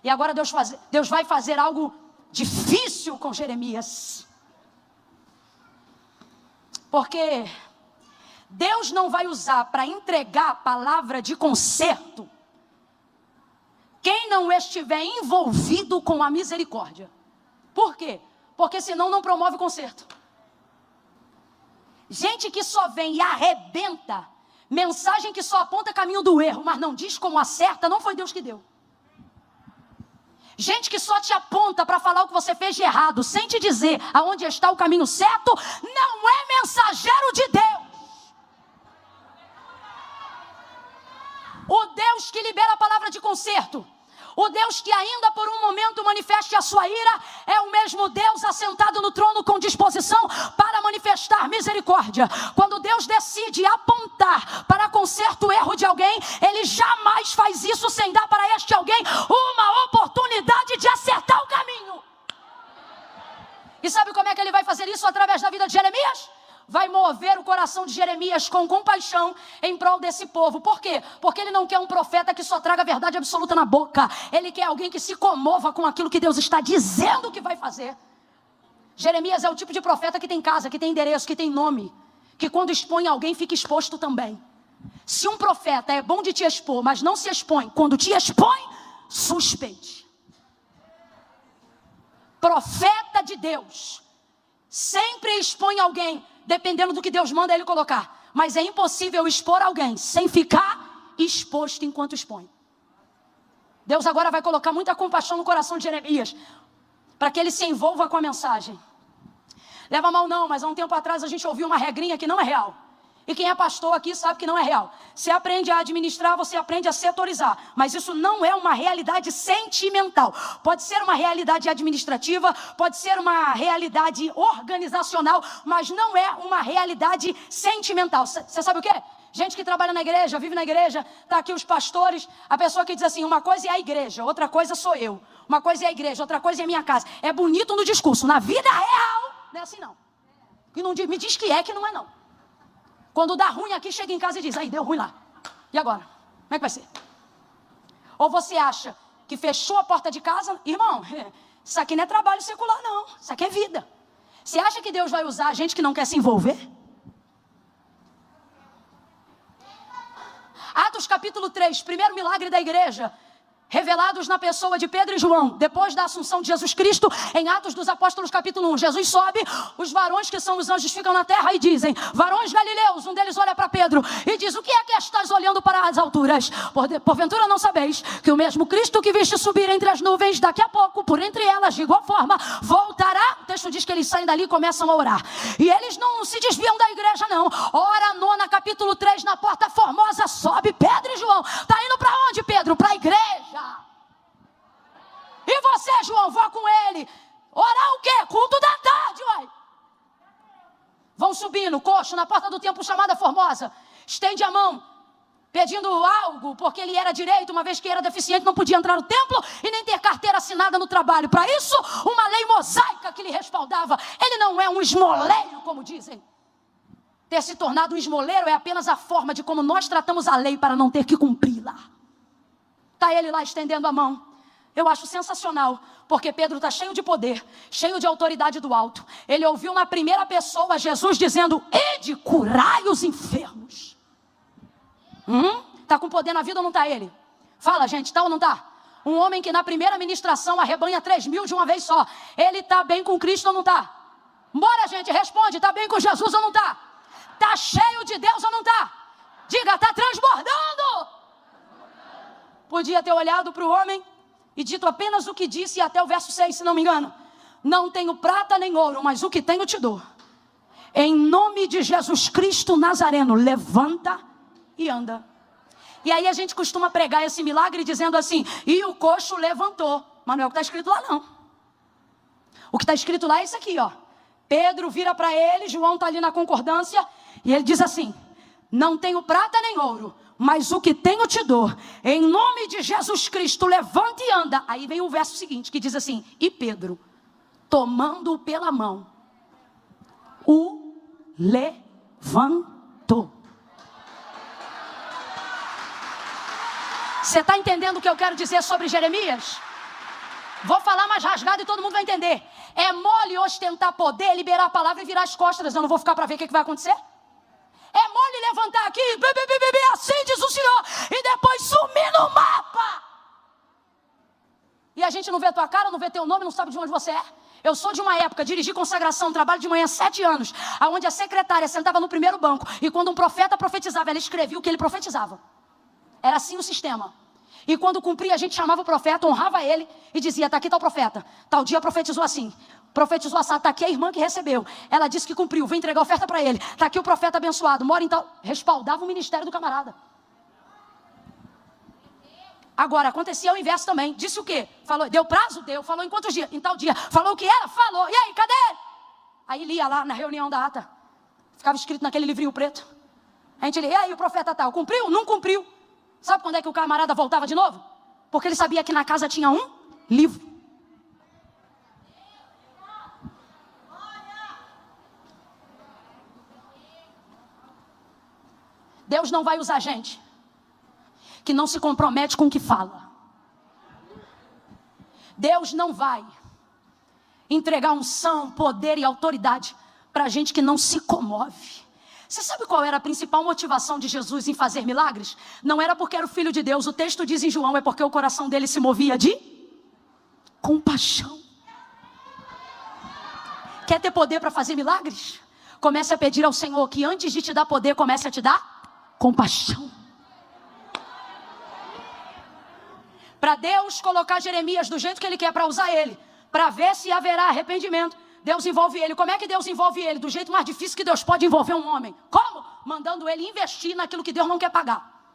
E agora Deus vai fazer algo difícil com Jeremias. Porque Deus não vai usar para entregar a palavra de conserto quem não estiver envolvido com a misericórdia. Por quê? Porque senão não promove conserto. Gente que só vem e arrebenta, mensagem que só aponta caminho do erro, mas não diz como acerta, não foi Deus que deu. Gente que só te aponta para falar o que você fez de errado, sem te dizer aonde está o caminho certo, não é mensageiro de Deus. O Deus que libera a palavra de conserto, o Deus que ainda por um momento manifeste a sua ira, é o mesmo Deus assentado no trono com disposição para manifestar misericórdia. Quando Deus decide apontar para conserto o erro de alguém, Ele jamais faz isso sem dar para este alguém uma oportunidade de acertar o caminho. E sabe como é que Ele vai fazer isso através da vida de Jeremias? Vai mover o coração de Jeremias com compaixão em prol desse povo. Por quê? Porque ele não quer um profeta que só traga a verdade absoluta na boca. Ele quer alguém que se comova com aquilo que Deus está dizendo que vai fazer. Jeremias é o tipo de profeta que tem casa, que tem endereço, que tem nome. Que quando expõe alguém fica exposto também. Se um profeta é bom de te expor, mas não se expõe, quando te expõe, suspeite. Profeta de Deus sempre expõe alguém dependendo do que Deus manda ele colocar. Mas é impossível expor alguém sem ficar exposto enquanto expõe. Deus agora vai colocar muita compaixão no coração de Jeremias, para que ele se envolva com a mensagem. Leva mal não, mas há um tempo atrás a gente ouviu uma regrinha que não é real. E quem é pastor aqui sabe que não é real. Você aprende a administrar, você aprende a setorizar. Mas isso não é uma realidade sentimental. Pode ser uma realidade administrativa, pode ser uma realidade organizacional, mas não é uma realidade sentimental. Você sabe o quê? Gente que trabalha na igreja, vive na igreja, está aqui os pastores, a pessoa que diz assim, uma coisa é a igreja, outra coisa sou eu. Uma coisa é a igreja, outra coisa é a minha casa. É bonito no discurso, na vida real, não é assim não. E não me diz que não é não. Quando dá ruim aqui, chega em casa e diz, aí deu ruim lá. E agora? Como é que vai ser? Ou você acha que fechou a porta de casa? Irmão, isso aqui não é trabalho secular não, isso aqui é vida. Você acha que Deus vai usar a gente que não quer se envolver? Atos capítulo 3, primeiro milagre da igreja, revelados na pessoa de Pedro e João, depois da assunção de Jesus Cristo, em Atos dos Apóstolos capítulo 1, Jesus sobe, os varões que são os anjos ficam na terra e dizem, varões galileus, um deles olha para Pedro e diz, o que é que estás olhando para as alturas? Porventura não sabeis que o mesmo Cristo que viste subir entre as nuvens, daqui a pouco, por entre elas, de igual forma, voltará. O texto diz que eles saem dali e começam a orar. E eles não se desviam da igreja não. Ora, nona, capítulo 3, na porta formosa, sobe Pedro e João. Está indo para onde, Pedro? Para a igreja. E você, João, vá com ele. Orar o quê? Culto da tarde, uai. Vão subindo, coxo, na porta do templo chamada Formosa. Estende a mão, pedindo algo, porque ele era direito, uma vez que era deficiente, não podia entrar no templo e nem ter carteira assinada no trabalho. Para isso, uma lei mosaica que lhe respaldava. Ele não é um esmoleiro, como dizem. Ter se tornado um esmoleiro é apenas a forma de como nós tratamos a lei para não ter que cumpri-la. Está ele lá estendendo a mão. Eu acho sensacional, porque Pedro está cheio de poder, cheio de autoridade do alto. Ele ouviu na primeira pessoa Jesus dizendo, ide, curai os enfermos. Está com poder na vida ou não está ele? Fala, gente, está ou não está? Um homem que na primeira ministração arrebanha 3.000 de uma vez só. Ele está bem com Cristo ou não está? Bora, gente, responde, está bem com Jesus ou não está? Está cheio de Deus ou não está? Diga, está transbordando. Podia ter olhado para o homem e dito apenas o que disse até o verso 6, se não me engano. Não tenho prata nem ouro, mas o que tenho te dou. Em nome de Jesus Cristo Nazareno, levanta e anda. E aí a gente costuma pregar esse milagre dizendo assim, e o coxo levantou. Mas não é o que está escrito lá não. O que está escrito lá é isso aqui, ó. Pedro vira para ele, João está ali na concordância, e ele diz assim, não tenho prata nem ouro, mas o que tenho te dou. Em nome de Jesus Cristo, levanta e anda. Aí vem o verso seguinte, que diz assim, e Pedro, tomando-o pela mão, o levantou. Você está entendendo o que eu quero dizer sobre Jeremias? Vou falar mais rasgado e todo mundo vai entender. É mole ostentar poder, liberar a palavra e virar as costas. Eu não vou ficar para ver o que vai acontecer? É mole levantar aqui, assim diz o Senhor, e depois sumir no mapa. E a gente não vê tua cara, não vê teu nome, não sabe de onde você é. Eu sou de uma época, dirigi consagração, trabalho de manhã 7 anos, onde a secretária sentava no primeiro banco, e quando um profeta profetizava, ela escrevia o que ele profetizava. Era assim o sistema. E quando cumpria, a gente chamava o profeta, honrava ele e dizia, está aqui tal profeta, tal dia profetizou assim. Profetizou assado, está aqui a irmã que recebeu. Ela disse que cumpriu, vem entregar a oferta para ele. Está aqui o profeta abençoado, mora em tal... Respaldava o ministério do camarada. Agora, acontecia o inverso também. Disse o quê? Falou, deu prazo? Deu. Falou em quantos dias? Em tal dia. Falou o que era? Falou. E aí, cadê ele? Aí lia lá na reunião da ata. Ficava escrito naquele livrinho preto. A gente lia, e aí o profeta tal, cumpriu? Não cumpriu. Sabe quando é que o camarada voltava de novo? Porque ele sabia que na casa tinha um livro. Deus não vai usar gente que não se compromete com o que fala. Deus não vai entregar unção, poder e autoridade para gente que não se comove. Você sabe qual era a principal motivação de Jesus em fazer milagres? Não era porque era o Filho de Deus. O texto diz em João, é porque o coração dele se movia de compaixão. Quer ter poder para fazer milagres? Comece a pedir ao Senhor que antes de te dar poder, comece a te dar compaixão. Para Deus colocar Jeremias do jeito que Ele quer, para usar ele, para ver se haverá arrependimento, Deus envolve ele. Como é que Deus envolve ele? Do jeito mais difícil que Deus pode envolver um homem. Como? Mandando ele investir naquilo que Deus não quer pagar.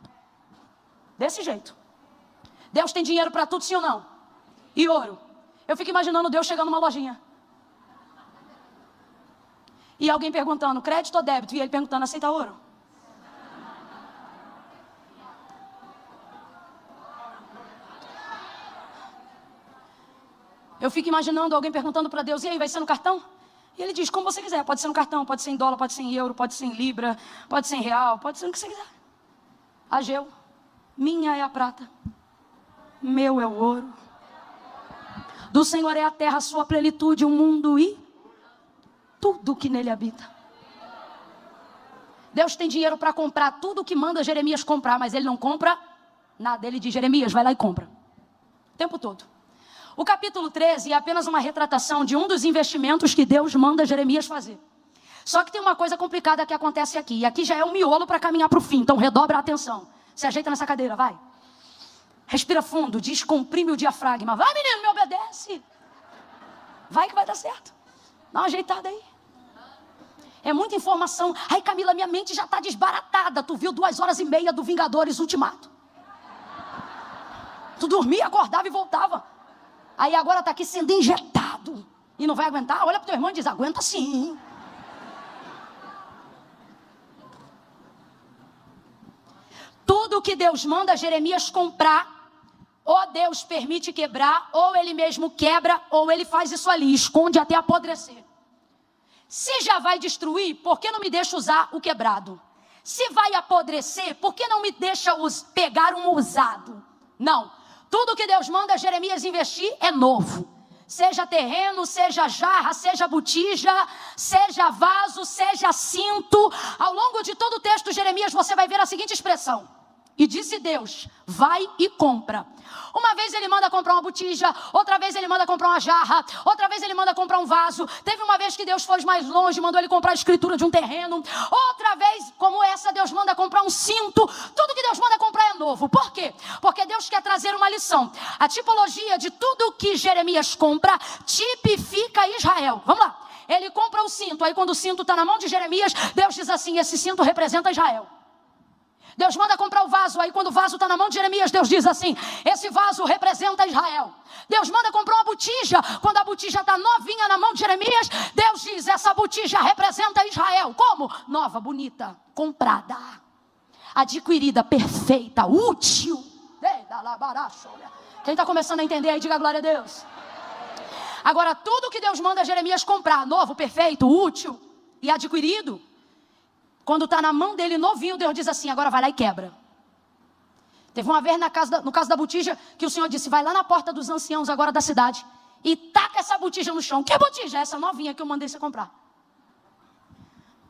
Desse jeito. Deus tem dinheiro para tudo, sim ou não? E ouro. Eu fico imaginando Deus chegando numa lojinha. E alguém perguntando, crédito ou débito? E ele perguntando, aceita ouro? Eu fico imaginando alguém perguntando para Deus, e aí, vai ser no cartão? E ele diz, como você quiser, pode ser no cartão, pode ser em dólar, pode ser em euro, pode ser em libra, pode ser em real, pode ser no que você quiser. Ageu, minha é a prata, meu é o ouro. Do Senhor é a terra, a sua plenitude, o mundo e tudo que nele habita. Deus tem dinheiro para comprar tudo o que manda Jeremias comprar, mas ele não compra nada. Ele diz, Jeremias, vai lá e compra. O tempo todo. O capítulo 13 é apenas uma retratação de um dos investimentos que Deus manda Jeremias fazer. Só que tem uma coisa complicada que acontece aqui. E aqui já é um miolo para caminhar para o fim. Então redobra a atenção. Se ajeita nessa cadeira, vai. Respira fundo, descomprime o diafragma. Vai, menino, me obedece. Vai que vai dar certo. Dá uma ajeitada aí. É muita informação. Ai, Camila, minha mente já está desbaratada. Tu viu 2h30 do Vingadores Ultimato. Tu dormia, acordava e voltava. Aí agora está aqui sendo injetado. E não vai aguentar? Olha para o teu irmão e diz, aguenta sim. Tudo que Deus manda Jeremias comprar, ou Deus permite quebrar, ou ele mesmo quebra, ou ele faz isso ali, esconde até apodrecer. Se já vai destruir, por que não me deixa usar o quebrado? Se vai apodrecer, por que não me deixa pegar um usado? Não. Tudo que Deus manda Jeremias investir é novo. Seja terreno, seja jarra, seja botija, seja vaso, seja cinto. Ao longo de todo o texto de Jeremias você vai ver a seguinte expressão. E disse Deus, vai e compra. Uma vez ele manda comprar uma botija, outra vez ele manda comprar uma jarra, outra vez ele manda comprar um vaso. Teve uma vez que Deus foi mais longe, mandou ele comprar a escritura de um terreno. Outra vez, como essa, Deus manda comprar um cinto. Tudo que Deus manda comprar é novo. Por quê? Porque Deus quer trazer uma lição. A tipologia de tudo que Jeremias compra tipifica Israel. Vamos lá. Ele compra o cinto, aí quando o cinto está na mão de Jeremias, Deus diz assim, esse cinto representa Israel. Deus manda comprar o vaso, aí quando o vaso está na mão de Jeremias, Deus diz assim, esse vaso representa Israel. Deus manda comprar uma botija, quando a botija está novinha na mão de Jeremias, Deus diz, essa botija representa Israel. Como? Nova, bonita, comprada, adquirida, perfeita, útil. Quem está começando a entender aí, diga glória a Deus. Agora, tudo que Deus manda Jeremias comprar, novo, perfeito, útil e adquirido, quando está na mão dele novinho, Deus diz assim, agora vai lá e quebra. Teve uma vez no caso da botija, que o Senhor disse, vai lá na porta dos anciãos agora da cidade e taca essa botija no chão. Que botija? Essa novinha que eu mandei você comprar.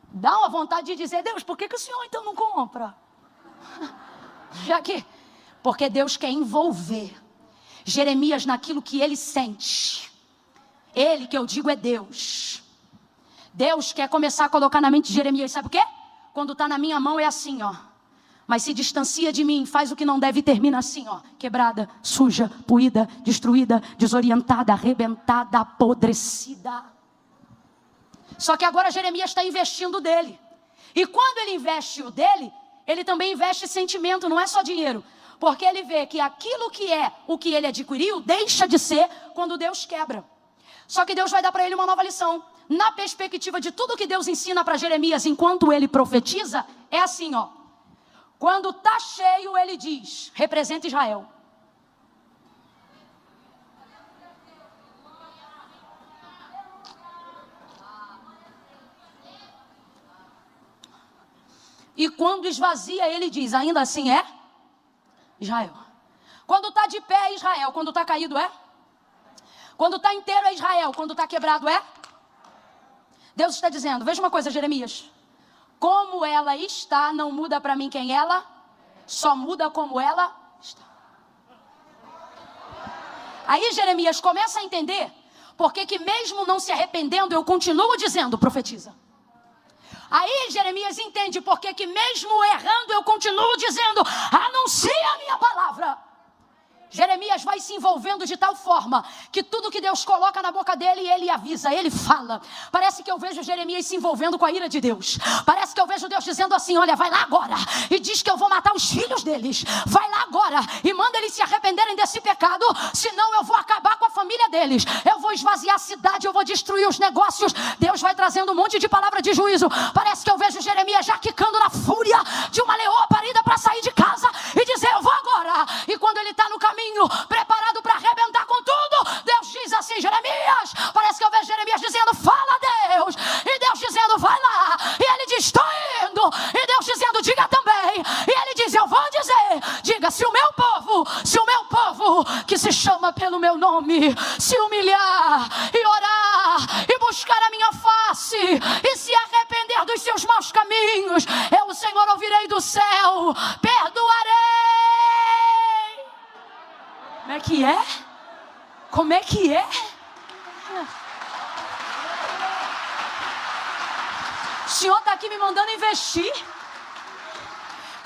Dá uma vontade de dizer, Deus, por que o Senhor então não compra? Já que, porque Deus quer envolver Jeremias naquilo que ele sente. Ele, que eu digo, é Deus. Deus quer começar a colocar na mente de Jeremias, sabe o quê? Quando está na minha mão é assim, ó. Mas se distancia de mim, faz o que não deve e termina assim, ó. Quebrada, suja, poída, destruída, desorientada, arrebentada, apodrecida. Só que agora Jeremias está investindo dele. E quando ele investe o dele, ele também investe sentimento, não é só dinheiro. Porque ele vê que aquilo que é o que ele adquiriu, deixa de ser quando Deus quebra. Só que Deus vai dar para ele uma nova lição. Na perspectiva de tudo que Deus ensina para Jeremias enquanto ele profetiza, é assim, ó. Quando está cheio, ele diz, representa Israel. E quando esvazia, ele diz, ainda assim é Israel. Quando está de pé, é Israel. Quando está caído, é? Quando está inteiro, é Israel. Quando está quebrado, é? Deus está dizendo, veja uma coisa, Jeremias. Como ela está, não muda para mim quem ela, só muda como ela está. Aí Jeremias começa a entender, porque que mesmo não se arrependendo, eu continuo dizendo, profetiza. Aí Jeremias entende porque que mesmo errando eu continuo dizendo: anuncia a minha palavra. Jeremias vai se envolvendo de tal forma que tudo que Deus coloca na boca dele, ele avisa, ele fala. Parece que eu vejo Jeremias se envolvendo com a ira de Deus. Parece que eu vejo Deus dizendo assim: olha, vai lá agora e diz que eu vou matar os filhos deles. Vai lá agora e manda eles se arrependerem desse pecado, senão eu vou acabar com a família deles. Eu vou esvaziar a cidade, eu vou destruir os negócios. Deus vai trazendo um monte de palavra de juízo. Parece que eu vejo Jeremias já quicando na fúria de uma leoa parida para sair de casa e dizer: eu vou agora. E quando ele está no caminho, preparado para arrebentar com tudo, Deus diz assim: Jeremias, parece que eu vejo Jeremias dizendo: fala, Deus, e Deus dizendo: vai lá, e ele diz: estou indo, e Deus dizendo: diga também, e ele diz: eu vou dizer. Diga: se o meu povo que se chama pelo meu nome se humilhar e orar e buscar a minha face e se arrepender dos seus maus caminhos, eu, o Senhor, ouvirei do céu, perdoarei. Como é que é? Como é que é? O Senhor está aqui me mandando investir.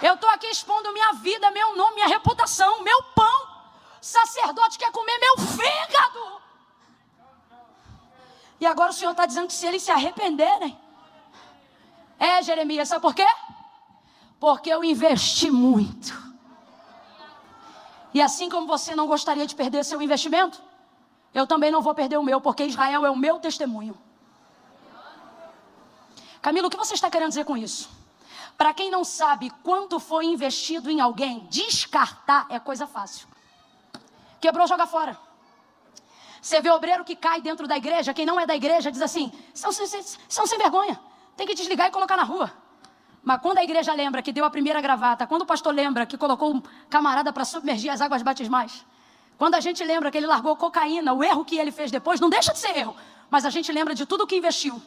Eu estou aqui expondo minha vida, meu nome, minha reputação, meu pão. O sacerdote quer comer meu fígado. E agora o Senhor está dizendo que se eles se arrependerem. Jeremias, sabe por quê? Porque eu investi muito. E assim como você não gostaria de perder seu investimento, eu também não vou perder o meu, porque Israel é o meu testemunho. Camilo, o que você está querendo dizer com isso? Para quem não sabe quanto foi investido em alguém, descartar é coisa fácil. Quebrou, joga fora. Você vê obreiro que cai dentro da igreja, quem não é da igreja diz assim: são sem vergonha, tem que desligar e colocar na rua. Mas quando a igreja lembra que deu a primeira gravata, quando o pastor lembra que colocou um camarada para submergir as águas batismais, quando a gente lembra que ele largou cocaína, o erro que ele fez depois não deixa de ser erro, mas a gente lembra de tudo que investiu.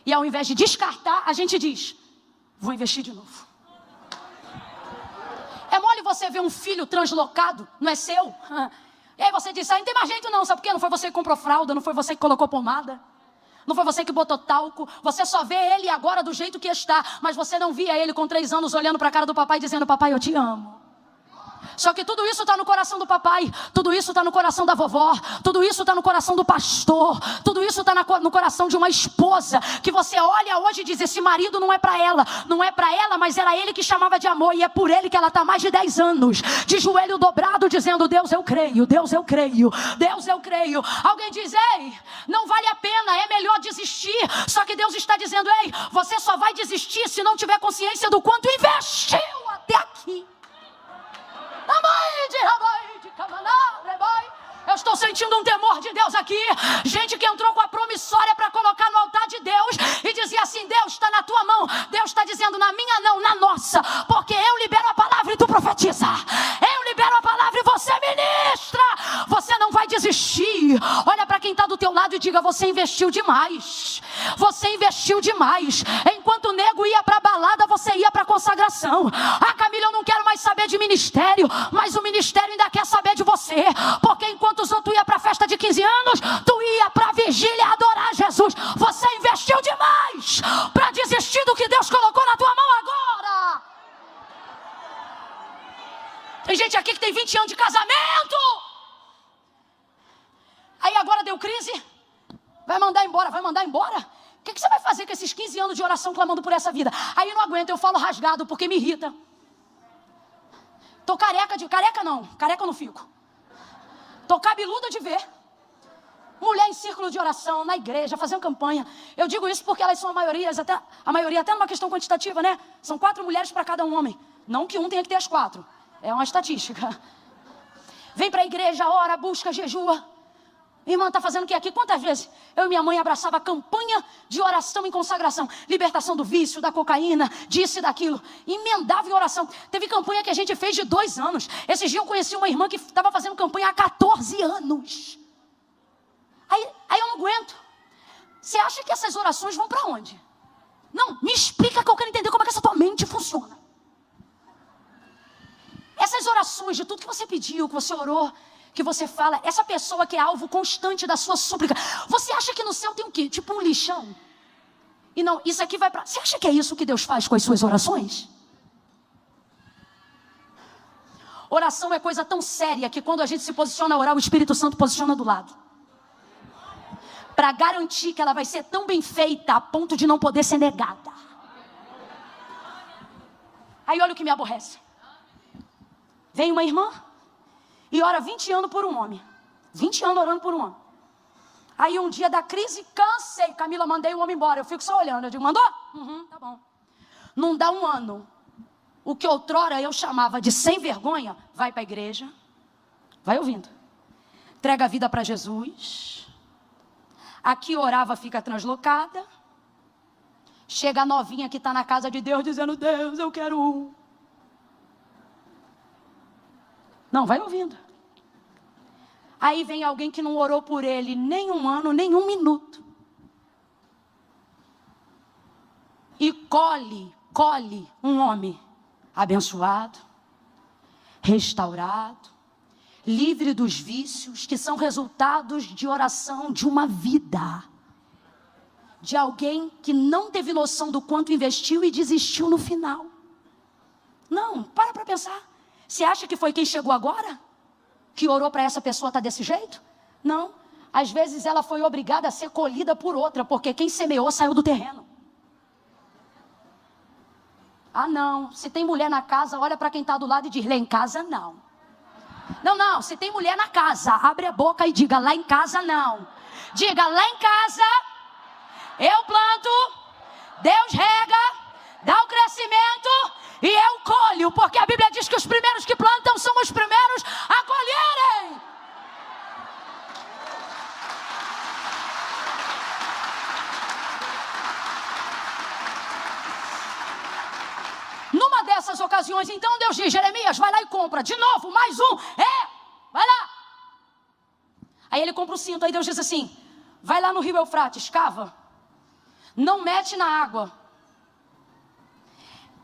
E ao invés de descartar, a gente diz: vou investir de novo. É mole você ver um filho translocado, não é seu? E aí você diz: não tem mais jeito não, sabe por quê? Não foi você que comprou fralda, não foi você que colocou pomada, não foi você que botou talco. Você só vê ele agora do jeito que está, mas você não via ele com 3 anos olhando para a cara do papai dizendo: papai, eu te amo. Só que tudo isso está no coração do papai, tudo isso está no coração da vovó, tudo isso está no coração do pastor, tudo isso está no coração de uma esposa, que você olha hoje e diz: esse marido não é para ela, não é para ela, mas era ele que chamava de amor, e é por ele que ela está há mais de 10 anos, de joelho dobrado, dizendo: Deus, eu creio, Deus, eu creio, Deus, eu creio. Alguém diz: ei, não vale a pena, é melhor desistir. Só que Deus está dizendo: ei, você só vai desistir se não tiver consciência do quanto investiu até aqui. Eu estou sentindo um temor de Deus aqui. Gente que entrou com a promissória para colocar no altar de Deus e dizia assim: Deus, está na tua mão. Deus está dizendo: na minha não, na nossa. Porque eu libero a palavra e tu profetiza. Eu libero a palavra e você ministra. Você não vai desistir. Olha para quem está do teu lado e diga: você investiu demais. Você investiu demais. Enquanto o nego ia para a balada, você ia para a consagração. Ah, Camila, eu não quero mais saber de ministério, mas o ministério ainda quer saber de você. Porque enquanto os outros iam para a festa de 15 anos, tu ia para a vigília adorar Jesus. Você investiu demais para desistir do que Deus colocou na tua mão agora. Tem gente aqui que tem 20 anos de casamento. Aí agora deu crise. Vai mandar embora, vai mandar embora. O que você vai fazer com esses 15 anos de oração clamando por essa vida? Aí não aguento, eu falo rasgado porque me irrita. Tô careca eu não fico. Tô cabeluda de ver mulher em círculo de oração, na igreja, fazendo campanha. Eu digo isso porque elas são a maioria até numa questão quantitativa, né? São 4 mulheres para cada um homem. Não que um tenha que ter as 4. É uma estatística. Vem para a igreja, ora, busca, jejua. Irmã, está fazendo o que aqui? Quantas vezes eu e minha mãe abraçava a campanha de oração em consagração, libertação do vício, da cocaína, disso e daquilo, emendava em oração. Teve campanha que a gente fez de 2 anos. Esses dias eu conheci uma irmã que estava fazendo campanha há 14 anos. Aí eu não aguento. Você acha que essas orações vão para onde? Não, me explica que eu quero entender como é que essa tua mente funciona. Essas orações de tudo que você pediu, que você orou, que você fala, essa pessoa que é alvo constante da sua súplica, você acha que no céu tem o quê? Tipo um lixão? E não, isso aqui vai para... Você acha que é isso que Deus faz com as suas orações? Oração é coisa tão séria que quando a gente se posiciona a orar, o Espírito Santo posiciona do lado. Para garantir que ela vai ser tão bem feita a ponto de não poder ser negada. Aí olha o que me aborrece. Vem uma irmã e ora 20 anos por um homem. 20 anos orando por um homem. Aí um dia da crise, cansei. Camila, mandei o homem embora. Eu fico só olhando. Eu digo, mandou? Tá bom. Não dá um ano. O que outrora eu chamava de sem vergonha, vai para a igreja. Vai ouvindo. Entrega a vida para Jesus. Aqui orava, fica translocada. Chega a novinha que está na casa de Deus, dizendo, Deus, eu quero um. Não, vai ouvindo. Aí vem alguém que não orou por ele nem um ano, nem um minuto. E colhe um homem abençoado, restaurado, livre dos vícios que são resultados de oração de uma vida. De alguém que não teve noção do quanto investiu e desistiu no final. Não, para pensar. Você acha que foi quem chegou agora? Que orou para essa pessoa estar desse jeito? Não. Às vezes ela foi obrigada a ser colhida por outra, porque quem semeou saiu do terreno. Ah, não. Se tem mulher na casa, olha para quem está do lado e diz, lá em casa não. Não. Se tem mulher na casa, abre a boca e diga, lá em casa não. Diga, lá em casa, eu planto, Deus rega, dá o crescimento e eu colho. Porque a Bíblia diz que os primeiros que plantam são os primeiros a colherem. Numa dessas ocasiões, então Deus diz, Jeremias, vai lá e compra. De novo, mais um. Vai lá. Aí ele compra o cinto. Aí Deus diz assim, vai lá no rio Eufrates, cava. Não mete na água.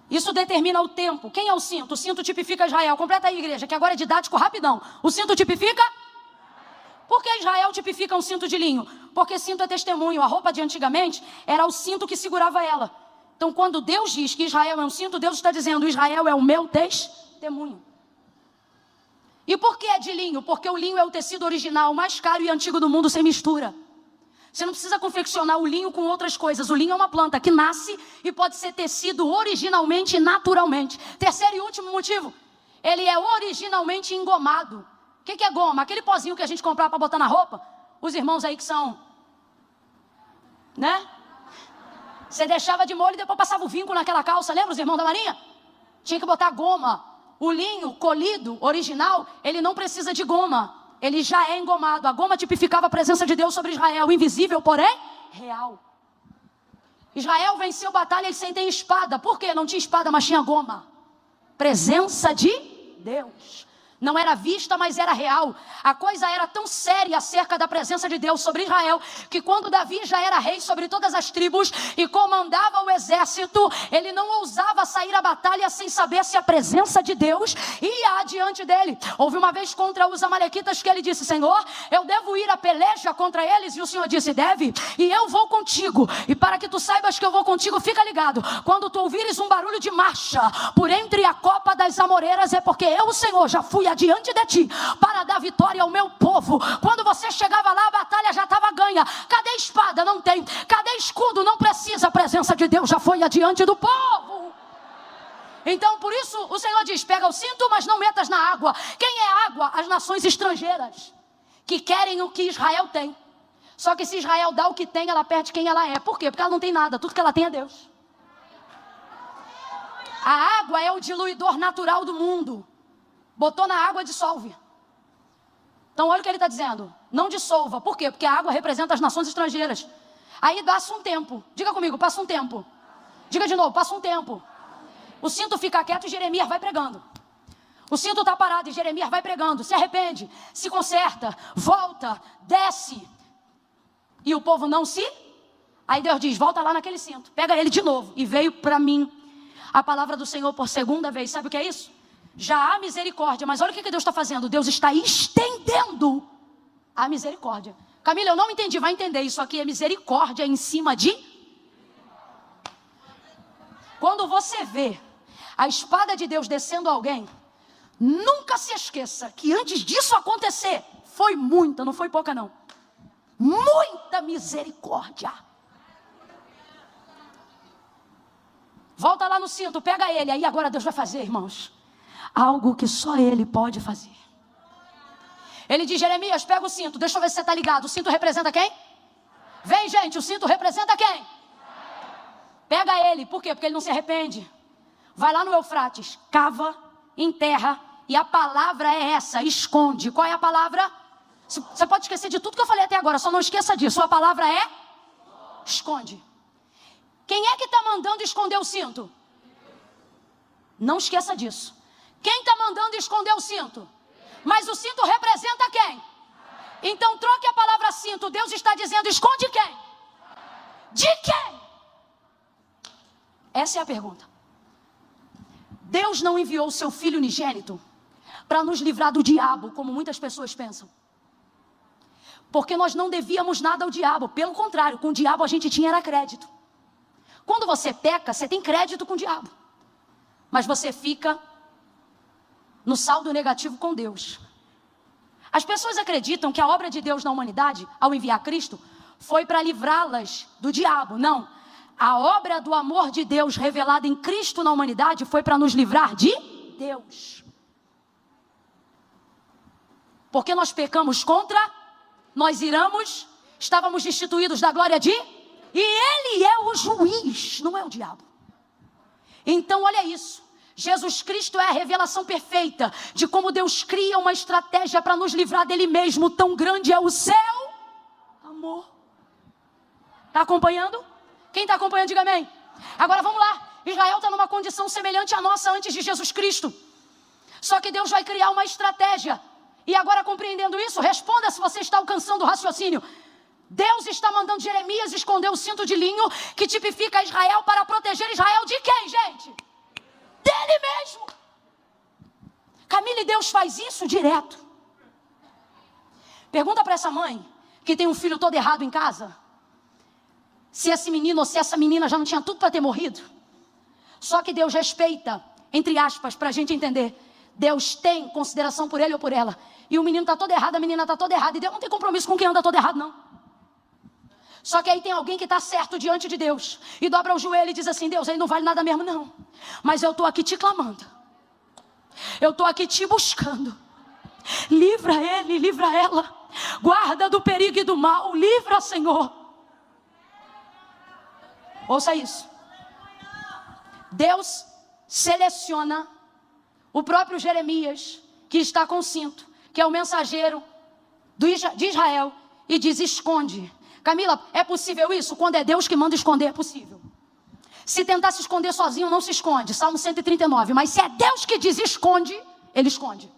Isso determina o tempo. Quem é o cinto? O cinto tipifica Israel. Completa aí, igreja, que agora é didático rapidão. O cinto tipifica? Por que Israel tipifica um cinto de linho? Porque cinto é testemunho. A roupa de antigamente era o cinto que segurava ela. Então, quando Deus diz que Israel é um cinto, Deus está dizendo, Israel é o meu testemunho. E por que é de linho? Porque o linho é o tecido original, mais caro e antigo do mundo, sem mistura. Você não precisa confeccionar o linho com outras coisas. O linho é uma planta que nasce e pode ser tecido originalmente e naturalmente. Terceiro e último motivo, ele é originalmente engomado. O que é goma? Aquele pozinho que a gente comprava para botar na roupa. Os irmãos aí que são, né? Você deixava de molho e depois passava o vinco naquela calça. Lembra os irmãos da Marinha? Tinha que botar goma. O linho colhido, original, ele não precisa de goma. Ele já é engomado. A goma tipificava a presença de Deus sobre Israel. Invisível, porém, real. Israel venceu batalhas sem ter espada. Por quê? Não tinha espada, mas tinha goma. Presença de Deus. Não era vista, mas era real. A coisa era tão séria acerca da presença de Deus sobre Israel, que quando Davi já era rei sobre todas as tribos e comandava o exército, ele não ousava sair à batalha sem saber se a presença de Deus ia adiante dele. Houve uma vez contra os amalequitas que ele disse, Senhor, eu devo ir à peleja contra eles? E o Senhor disse, deve, e eu vou contigo. E para que tu saibas que eu vou contigo, fica ligado. Quando tu ouvires um barulho de marcha por entre a copa das amoreiras, é porque eu, o Senhor, já fui adiante de ti para dar vitória ao meu povo. Quando você chegava lá, a batalha já estava ganha. Cadê a espada? Não tem. Cadê escudo? Não precisa. A presença de Deus já foi adiante do povo. Então, por isso, o Senhor diz, pega o cinto, mas não metas na água. Quem é água? As nações estrangeiras, que querem o que Israel tem. Só que se Israel dá o que tem, ela perde quem ela é. Por quê? Porque ela não tem nada. Tudo que ela tem é Deus. A água é o diluidor natural do mundo. Botou na água, dissolve. Então olha o que ele está dizendo. Não dissolva. Por quê? Porque a água representa as nações estrangeiras. Aí passa um tempo. Diga comigo, passa um tempo. Diga de novo, passa um tempo. O cinto fica quieto e Jeremias vai pregando. O cinto está parado e Jeremias vai pregando. Se arrepende, se conserta, volta, desce. E o povo não se... Aí Deus diz, volta lá naquele cinto. Pega ele de novo. E veio para mim a palavra do Senhor por segunda vez. Sabe o que é isso? Já há misericórdia, mas olha o que Deus está fazendo. Deus está estendendo a misericórdia. Camila, eu não entendi, vai entender. Isso aqui é misericórdia em cima de... Quando você vê a espada de Deus descendo a alguém, nunca se esqueça que antes disso acontecer, foi muita, não foi pouca não, muita misericórdia. Volta lá no cinto, pega ele, aí agora Deus vai fazer, irmãos, algo que só Ele pode fazer. Ele diz: Jeremias, pega o cinto, deixa eu ver se você está ligado. O cinto representa quem? Vem, gente, o cinto representa quem? Pega ele, por quê? Porque ele não se arrepende. Vai lá no Eufrates, cava, enterra, e a palavra é essa: esconde. Qual é a palavra? Você pode esquecer de tudo que eu falei até agora, só não esqueça disso. A palavra é esconde. Quem é que está mandando esconder o cinto? Não esqueça disso. Quem está mandando esconder o cinto? Mas o cinto representa quem? Então troque a palavra cinto. Deus está dizendo: esconde quem? De quem? Essa é a pergunta. Deus não enviou o seu Filho unigênito para nos livrar do diabo, como muitas pessoas pensam. Porque nós não devíamos nada ao diabo. Pelo contrário, com o diabo a gente tinha era crédito. Quando você peca, você tem crédito com o diabo. Mas você fica no saldo negativo com Deus. As pessoas acreditam que a obra de Deus na humanidade, ao enviar Cristo, foi para livrá-las do diabo. Não. A obra do amor de Deus revelada em Cristo na humanidade foi para nos livrar de Deus. Porque nós pecamos contra, nós iramos, estávamos destituídos da glória de... E Ele é o juiz, não é o diabo. Então olha isso. Jesus Cristo é a revelação perfeita de como Deus cria uma estratégia para nos livrar dele mesmo. Tão grande é o seu amor. Está acompanhando? Quem está acompanhando, diga amém. Agora vamos lá. Israel está numa condição semelhante à nossa antes de Jesus Cristo. Só que Deus vai criar uma estratégia. E agora, compreendendo isso, responda se você está alcançando o raciocínio. Deus está mandando Jeremias esconder o cinto de linho que tipifica Israel para proteger Israel de quem, gente? Dele mesmo. Camille, Deus faz isso direto. Pergunta para essa mãe que tem um filho todo errado em casa, se esse menino ou se essa menina já não tinha tudo para ter morrido. Só que Deus respeita, entre aspas, para a gente entender. Deus tem consideração por ele ou por ela. E o menino está todo errado, a menina está toda errada. E Deus não tem compromisso com quem anda todo errado, não. Só que aí tem alguém que está certo diante de Deus e dobra o joelho e diz assim: Deus, ele não vale nada mesmo não, mas eu estou aqui te clamando, eu estou aqui te buscando. Livra ele, livra ela, guarda do perigo e do mal, livra, Senhor. Ouça isso. Deus seleciona o próprio Jeremias, que está com o cinto, que é o mensageiro de Israel, e diz: esconde. Camila, é possível isso? Quando é Deus que manda esconder, é possível. Se tentar se esconder sozinho, não se esconde. Salmo 139. Mas se é Deus que diz esconde, Ele esconde.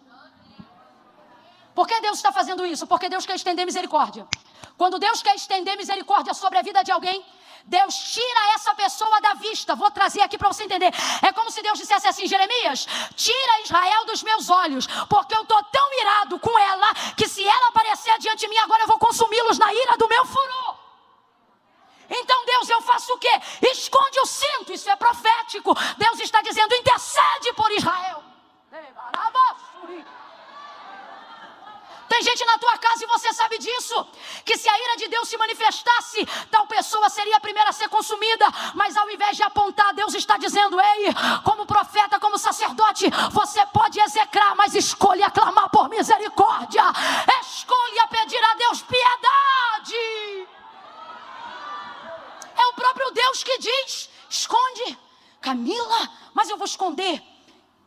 Por que Deus está fazendo isso? Porque Deus quer estender misericórdia. Quando Deus quer estender misericórdia sobre a vida de alguém, Deus tira essa pessoa da vista. Vou trazer aqui para você entender. É como se Deus dissesse assim: Jeremias, tira Israel dos meus olhos, porque eu estou tão irado com ela, que se ela aparecer diante de mim agora, eu vou consumi-los na ira do meu furor. Então Deus, eu faço o quê? Esconde o cinto. Isso é profético. Deus está dizendo: intercede por Israel. Tem gente na tua casa e você sabe disso, que se a ira de Deus se manifestasse, tal pessoa seria a primeira a ser consumida. Mas ao invés de apontar, Deus está dizendo: ei, como profeta, como sacerdote, você pode execrar, mas escolha clamar por misericórdia. Escolha pedir a Deus piedade. É o próprio Deus que diz: esconde. Camila, mas eu vou esconder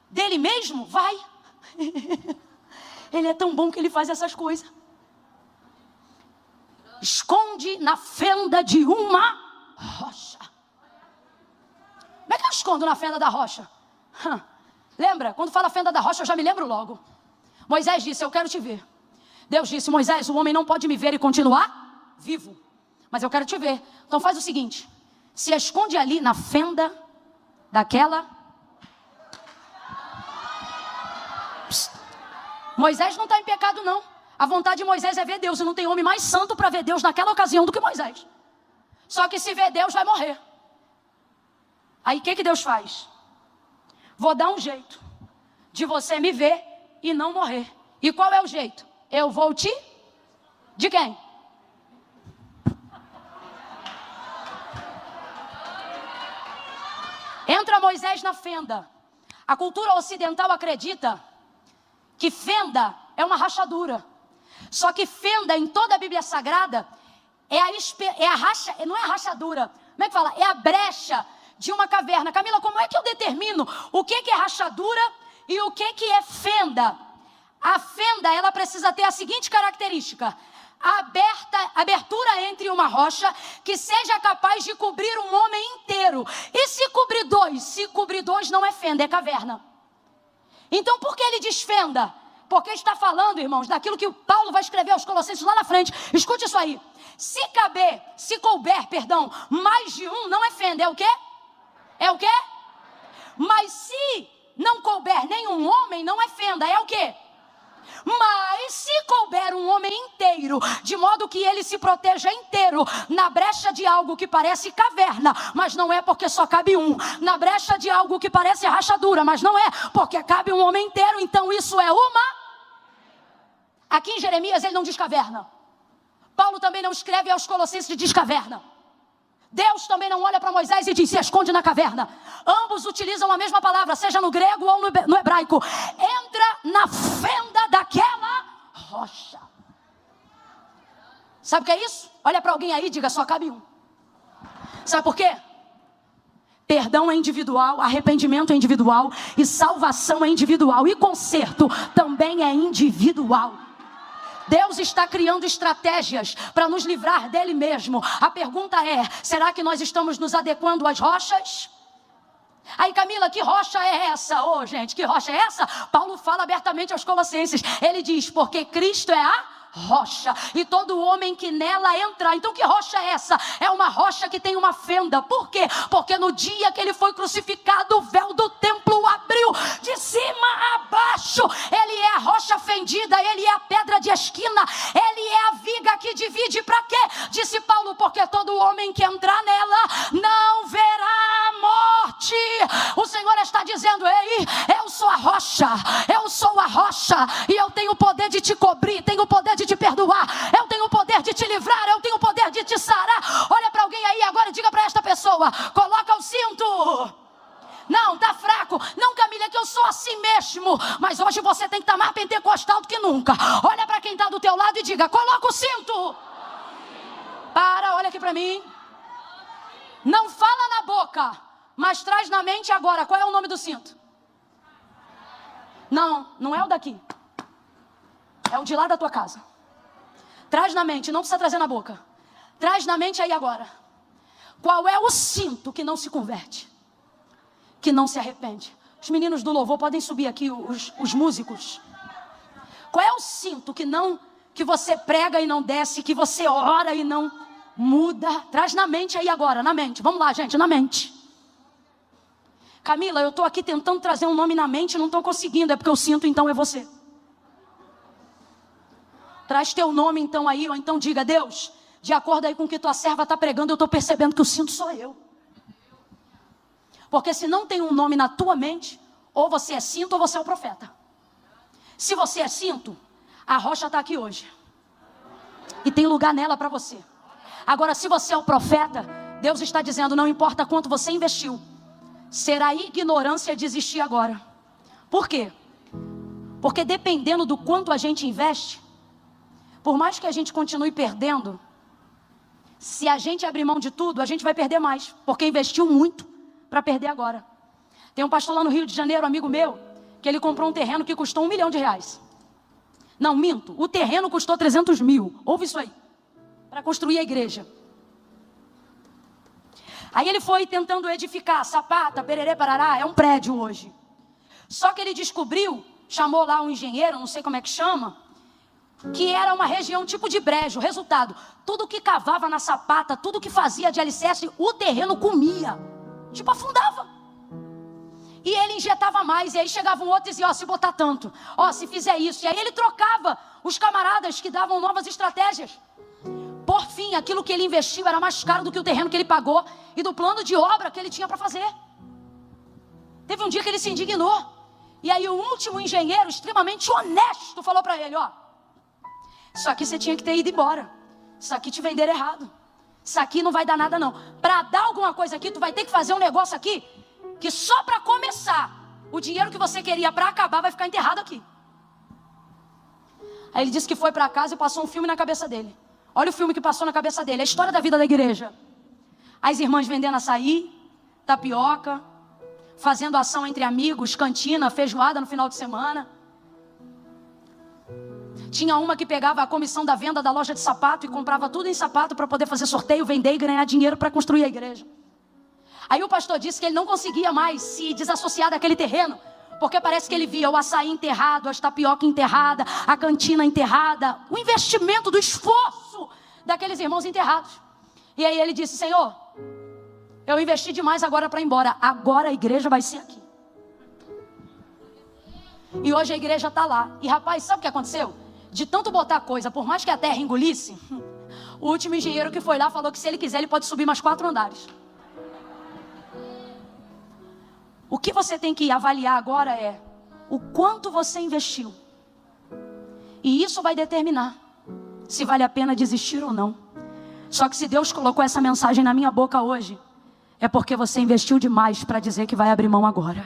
dele mesmo? Vai. Ele é tão bom que ele faz essas coisas. Esconde na fenda de uma rocha. Como é que eu escondo na fenda da rocha? Lembra? Quando fala fenda da rocha, eu já me lembro logo. Moisés disse: eu quero te ver. Deus disse: Moisés, o homem não pode me ver e continuar vivo, mas eu quero te ver. Então faz o seguinte: se esconde ali na fenda daquela... Psst. Moisés não está em pecado não. A vontade de Moisés é ver Deus. E não tem homem mais santo para ver Deus naquela ocasião do que Moisés. Só que se ver Deus vai morrer. Aí o que Deus faz? Vou dar um jeito de você me ver e não morrer. E qual é o jeito? Eu vou te... De quem? Entra Moisés na fenda. A cultura ocidental acredita que fenda é uma rachadura. Só que fenda em toda a Bíblia Sagrada não é a rachadura. Como é que fala? É a brecha de uma caverna. Camila, como é que eu determino o que é rachadura e o que é fenda? A fenda, ela precisa ter a seguinte característica: abertura entre uma rocha que seja capaz de cobrir um homem inteiro. E se cobrir dois? Se cobrir dois não é fenda, é caverna. Então por que ele diz fenda? Porque está falando, irmãos, daquilo que o Paulo vai escrever aos Colossenses lá na frente. Escute isso aí. Se couber, mais de um, não é fenda, é o quê? É o quê? Mas se não couber nenhum homem, não é fenda, é o quê? Mas se couber um homem inteiro, de modo que ele se proteja inteiro na brecha de algo que parece caverna, mas não é porque só cabe um, na brecha de algo que parece rachadura, mas não é porque cabe um homem inteiro, então isso é uma... Aqui em Jeremias ele não diz caverna. Paulo também não escreve aos Colossenses e diz caverna. Deus também não olha para Moisés e diz: se esconde na caverna. Ambos utilizam a mesma palavra, seja no grego ou no hebraico. Entra na fenda daquela rocha. Sabe o que é isso? Olha para alguém aí e diga: só cabe um. Sabe por quê? Perdão é individual, arrependimento é individual e salvação é individual. E conserto também é individual. Deus está criando estratégias para nos livrar dele mesmo. A pergunta é: será que nós estamos nos adequando às rochas? Aí, Camila, que rocha é essa? Ô, gente, que rocha é essa? Paulo fala abertamente aos Colossenses. Ele diz: porque Cristo é a rocha, e todo homem que nela entra. Então que rocha é essa? É uma rocha que tem uma fenda. Por quê? Porque no dia que ele foi crucificado, o véu do templo abriu de cima a baixo. Ele é a rocha fendida, ele é a pedra de esquina, ele é a viga que divide. Para quê? Disse Paulo: porque todo homem que entrar nela não verá morte. O Senhor está dizendo: ei, eu sou a rocha, eu sou a rocha, e eu tenho o poder de te cobrir, tenho o poder de te perdoar, eu tenho o poder de te livrar, eu tenho o poder de te sarar. Olha para alguém aí agora e diga para esta pessoa: coloca o cinto. Não, tá fraco. Não, Camila, é que eu sou assim mesmo. Mas hoje você tem que estar mais pentecostal do que nunca. Olha para quem está do teu lado e diga: coloca o cinto. Para, olha aqui para mim. Não fala na boca, mas traz na mente agora. Qual é o nome do cinto? Não, não é o daqui. É o de lá da tua casa. Traz na mente, não precisa trazer na boca. Traz na mente aí agora. Qual é o cinto que não se converte? Que não se arrepende? Os meninos do louvor podem subir aqui, os músicos. Qual é o cinto que você prega e não desce, que você ora e não muda? Traz na mente aí agora, na mente. Vamos lá, gente, na mente. Camila, eu estou aqui tentando trazer um nome na mente e não estou conseguindo. É porque o cinto então é você. Traz teu nome então aí, ou então diga: Deus, de acordo aí com o que tua serva está pregando, eu estou percebendo que o cinto sou eu. Porque se não tem um nome na tua mente, ou você é cinto ou você é o profeta. Se você é cinto, a rocha está aqui hoje. E tem lugar nela para você. Agora, se você é o profeta, Deus está dizendo: não importa quanto você investiu, será ignorância desistir agora. Por quê? Porque dependendo do quanto a gente investe, por mais que a gente continue perdendo, se a gente abrir mão de tudo, a gente vai perder mais. Porque investiu muito para perder agora. Tem um pastor lá no Rio de Janeiro, amigo meu, que ele comprou um terreno que custou R$1 milhão. Não, minto. O terreno custou 300 mil. Ouve isso aí. Para construir a igreja. Aí ele foi tentando edificar, sapata, pererê, parará, é um prédio hoje. Só que ele descobriu, chamou lá um engenheiro, não sei como é que chama, que era uma região tipo de brejo. Resultado: tudo que cavava na sapata, tudo que fazia de alicerce, o terreno comia. Tipo, afundava. E ele injetava mais, e aí chegava um outro e dizia: ó, se botar tanto, ó, se fizer isso. E aí ele trocava os camaradas que davam novas estratégias. Por fim, aquilo que ele investiu era mais caro do que o terreno que ele pagou e do plano de obra que ele tinha para fazer. Teve um dia que ele se indignou. E aí o último engenheiro, extremamente honesto, falou para ele, ó, isso aqui você tinha que ter ido embora. Isso aqui te venderam errado. Isso aqui não vai dar nada não. Para dar alguma coisa aqui, tu vai ter que fazer um negócio aqui, que só para começar, o dinheiro que você queria para acabar vai ficar enterrado aqui. Aí ele disse que foi para casa e passou um filme na cabeça dele. Olha o filme que passou na cabeça dele, a história da vida da igreja. As irmãs vendendo açaí, tapioca, fazendo ação entre amigos, cantina, feijoada no final de semana. Tinha uma que pegava a comissão da venda da loja de sapato e comprava tudo em sapato para poder fazer sorteio, vender e ganhar dinheiro para construir a igreja. Aí o pastor disse que ele não conseguia mais se desassociar daquele terreno, porque parece que ele via o açaí enterrado, as tapioca enterrada, a cantina enterrada, o investimento do esforço daqueles irmãos enterrados. E aí ele disse, Senhor, eu investi demais agora para ir embora. Agora a igreja vai ser aqui. E hoje a igreja está lá. E rapaz, sabe o que aconteceu? De tanto botar coisa, por mais que a terra engolisse, o último engenheiro que foi lá falou que se ele quiser ele pode subir mais 4 andares. O que você tem que avaliar agora é o quanto você investiu. E isso vai determinar se vale a pena desistir ou não. Só que se Deus colocou essa mensagem na minha boca hoje, é porque você investiu demais para dizer que vai abrir mão agora.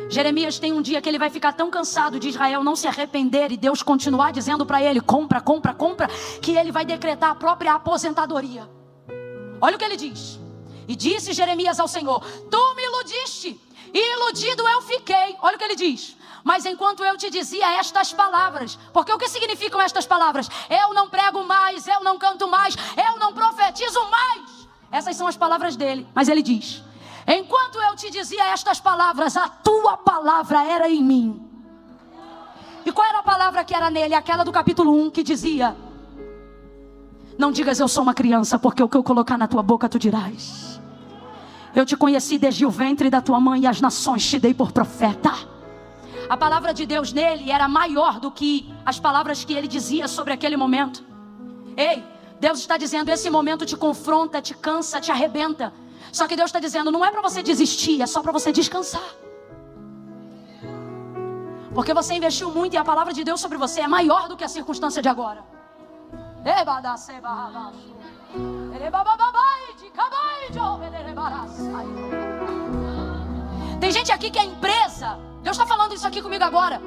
Jeremias tem um dia que ele vai ficar tão cansado de Israel não se arrepender e Deus continuar dizendo para ele, compra, compra, compra, que ele vai decretar a própria aposentadoria. Olha o que ele diz. E disse Jeremias ao Senhor, tu me iludiste, e iludido eu fiquei. Olha o que ele diz. Mas enquanto eu te dizia estas palavras, porque o que significam estas palavras? Eu não prego mais, eu não canto mais, eu não profetizo mais. Essas são as palavras dele. Mas ele diz, enquanto eu te dizia estas palavras, a tua palavra era em mim. E qual era a palavra que era nele? Aquela do capítulo 1 que dizia, não digas eu sou uma criança, porque o que eu colocar na tua boca tu dirás. Eu te conheci desde o ventre da tua mãe e as nações te dei por profeta. A palavra de Deus nele era maior do que as palavras que ele dizia sobre aquele momento. Ei, Deus está dizendo, esse momento te confronta, te cansa, te arrebenta. Só que Deus está dizendo, não é para você desistir, é só para você descansar. Porque você investiu muito e a palavra de Deus sobre você é maior do que a circunstância de agora. Tem gente aqui que é empresa. Deus está falando isso aqui comigo agora.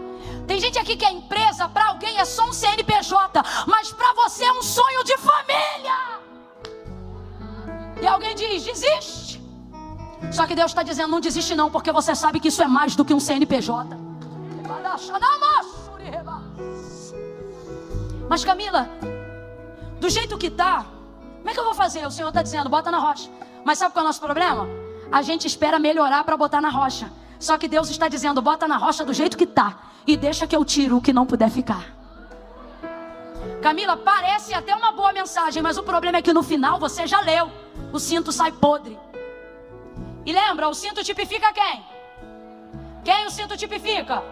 Tem gente aqui que é empresa, para alguém é só um CNPJ, mas para você é um sonho de família. E alguém diz, desiste. Só que Deus está dizendo, não desiste não, porque você sabe que isso é mais do que um CNPJ. Mas Camila, do jeito que está, como é que eu vou fazer? O Senhor está dizendo, bota na rocha. Mas sabe qual é o nosso problema? A gente espera melhorar para botar na rocha. Só que Deus está dizendo, bota na rocha do jeito que está e deixa que eu tiro o que não puder ficar. Camila, parece até uma boa mensagem, mas o problema é que no final você já leu. O cinto sai podre. E lembra, o cinto tipifica quem? Quem o cinto tipifica?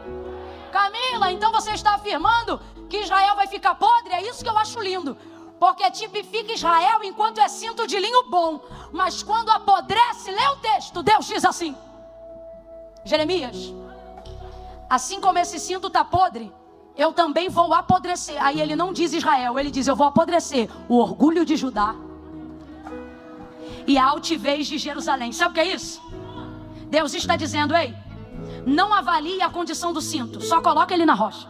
Camila, então você está afirmando que Israel vai ficar podre? É isso que eu acho lindo. Porque tipifica Israel enquanto é cinto de linho bom. Mas quando apodrece, lê o texto, Deus diz assim. Jeremias, assim como esse cinto está podre, eu também vou apodrecer. Aí ele não diz Israel, ele diz, eu vou apodrecer o orgulho de Judá e a altivez de Jerusalém. Sabe o que é isso? Deus está dizendo, ei, não avalie a condição do cinto, só coloca ele na rocha.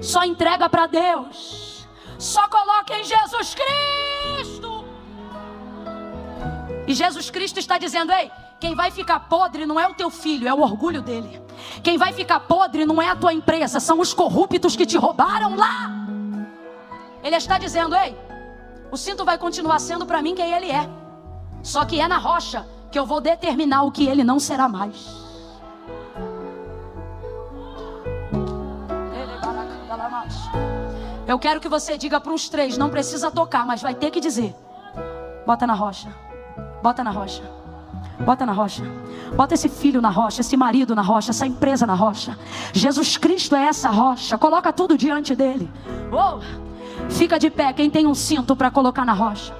Só entrega para Deus. Só coloca em Jesus Cristo. E Jesus Cristo está dizendo, ei, quem vai ficar podre não é o teu filho, é o orgulho dele. Quem vai ficar podre não é a tua empresa, são os corruptos que te roubaram lá. Ele está dizendo, ei, o cinto vai continuar sendo para mim quem ele é. Só que é na rocha que eu vou determinar o que ele não será mais. Eu quero que você diga para os 3, não precisa tocar, mas vai ter que dizer. Bota na rocha, bota na rocha, bota na rocha. Bota esse filho na rocha, esse marido na rocha, essa empresa na rocha. Jesus Cristo é essa rocha, coloca tudo diante dele. Fica de pé quem tem um cinto para colocar na rocha.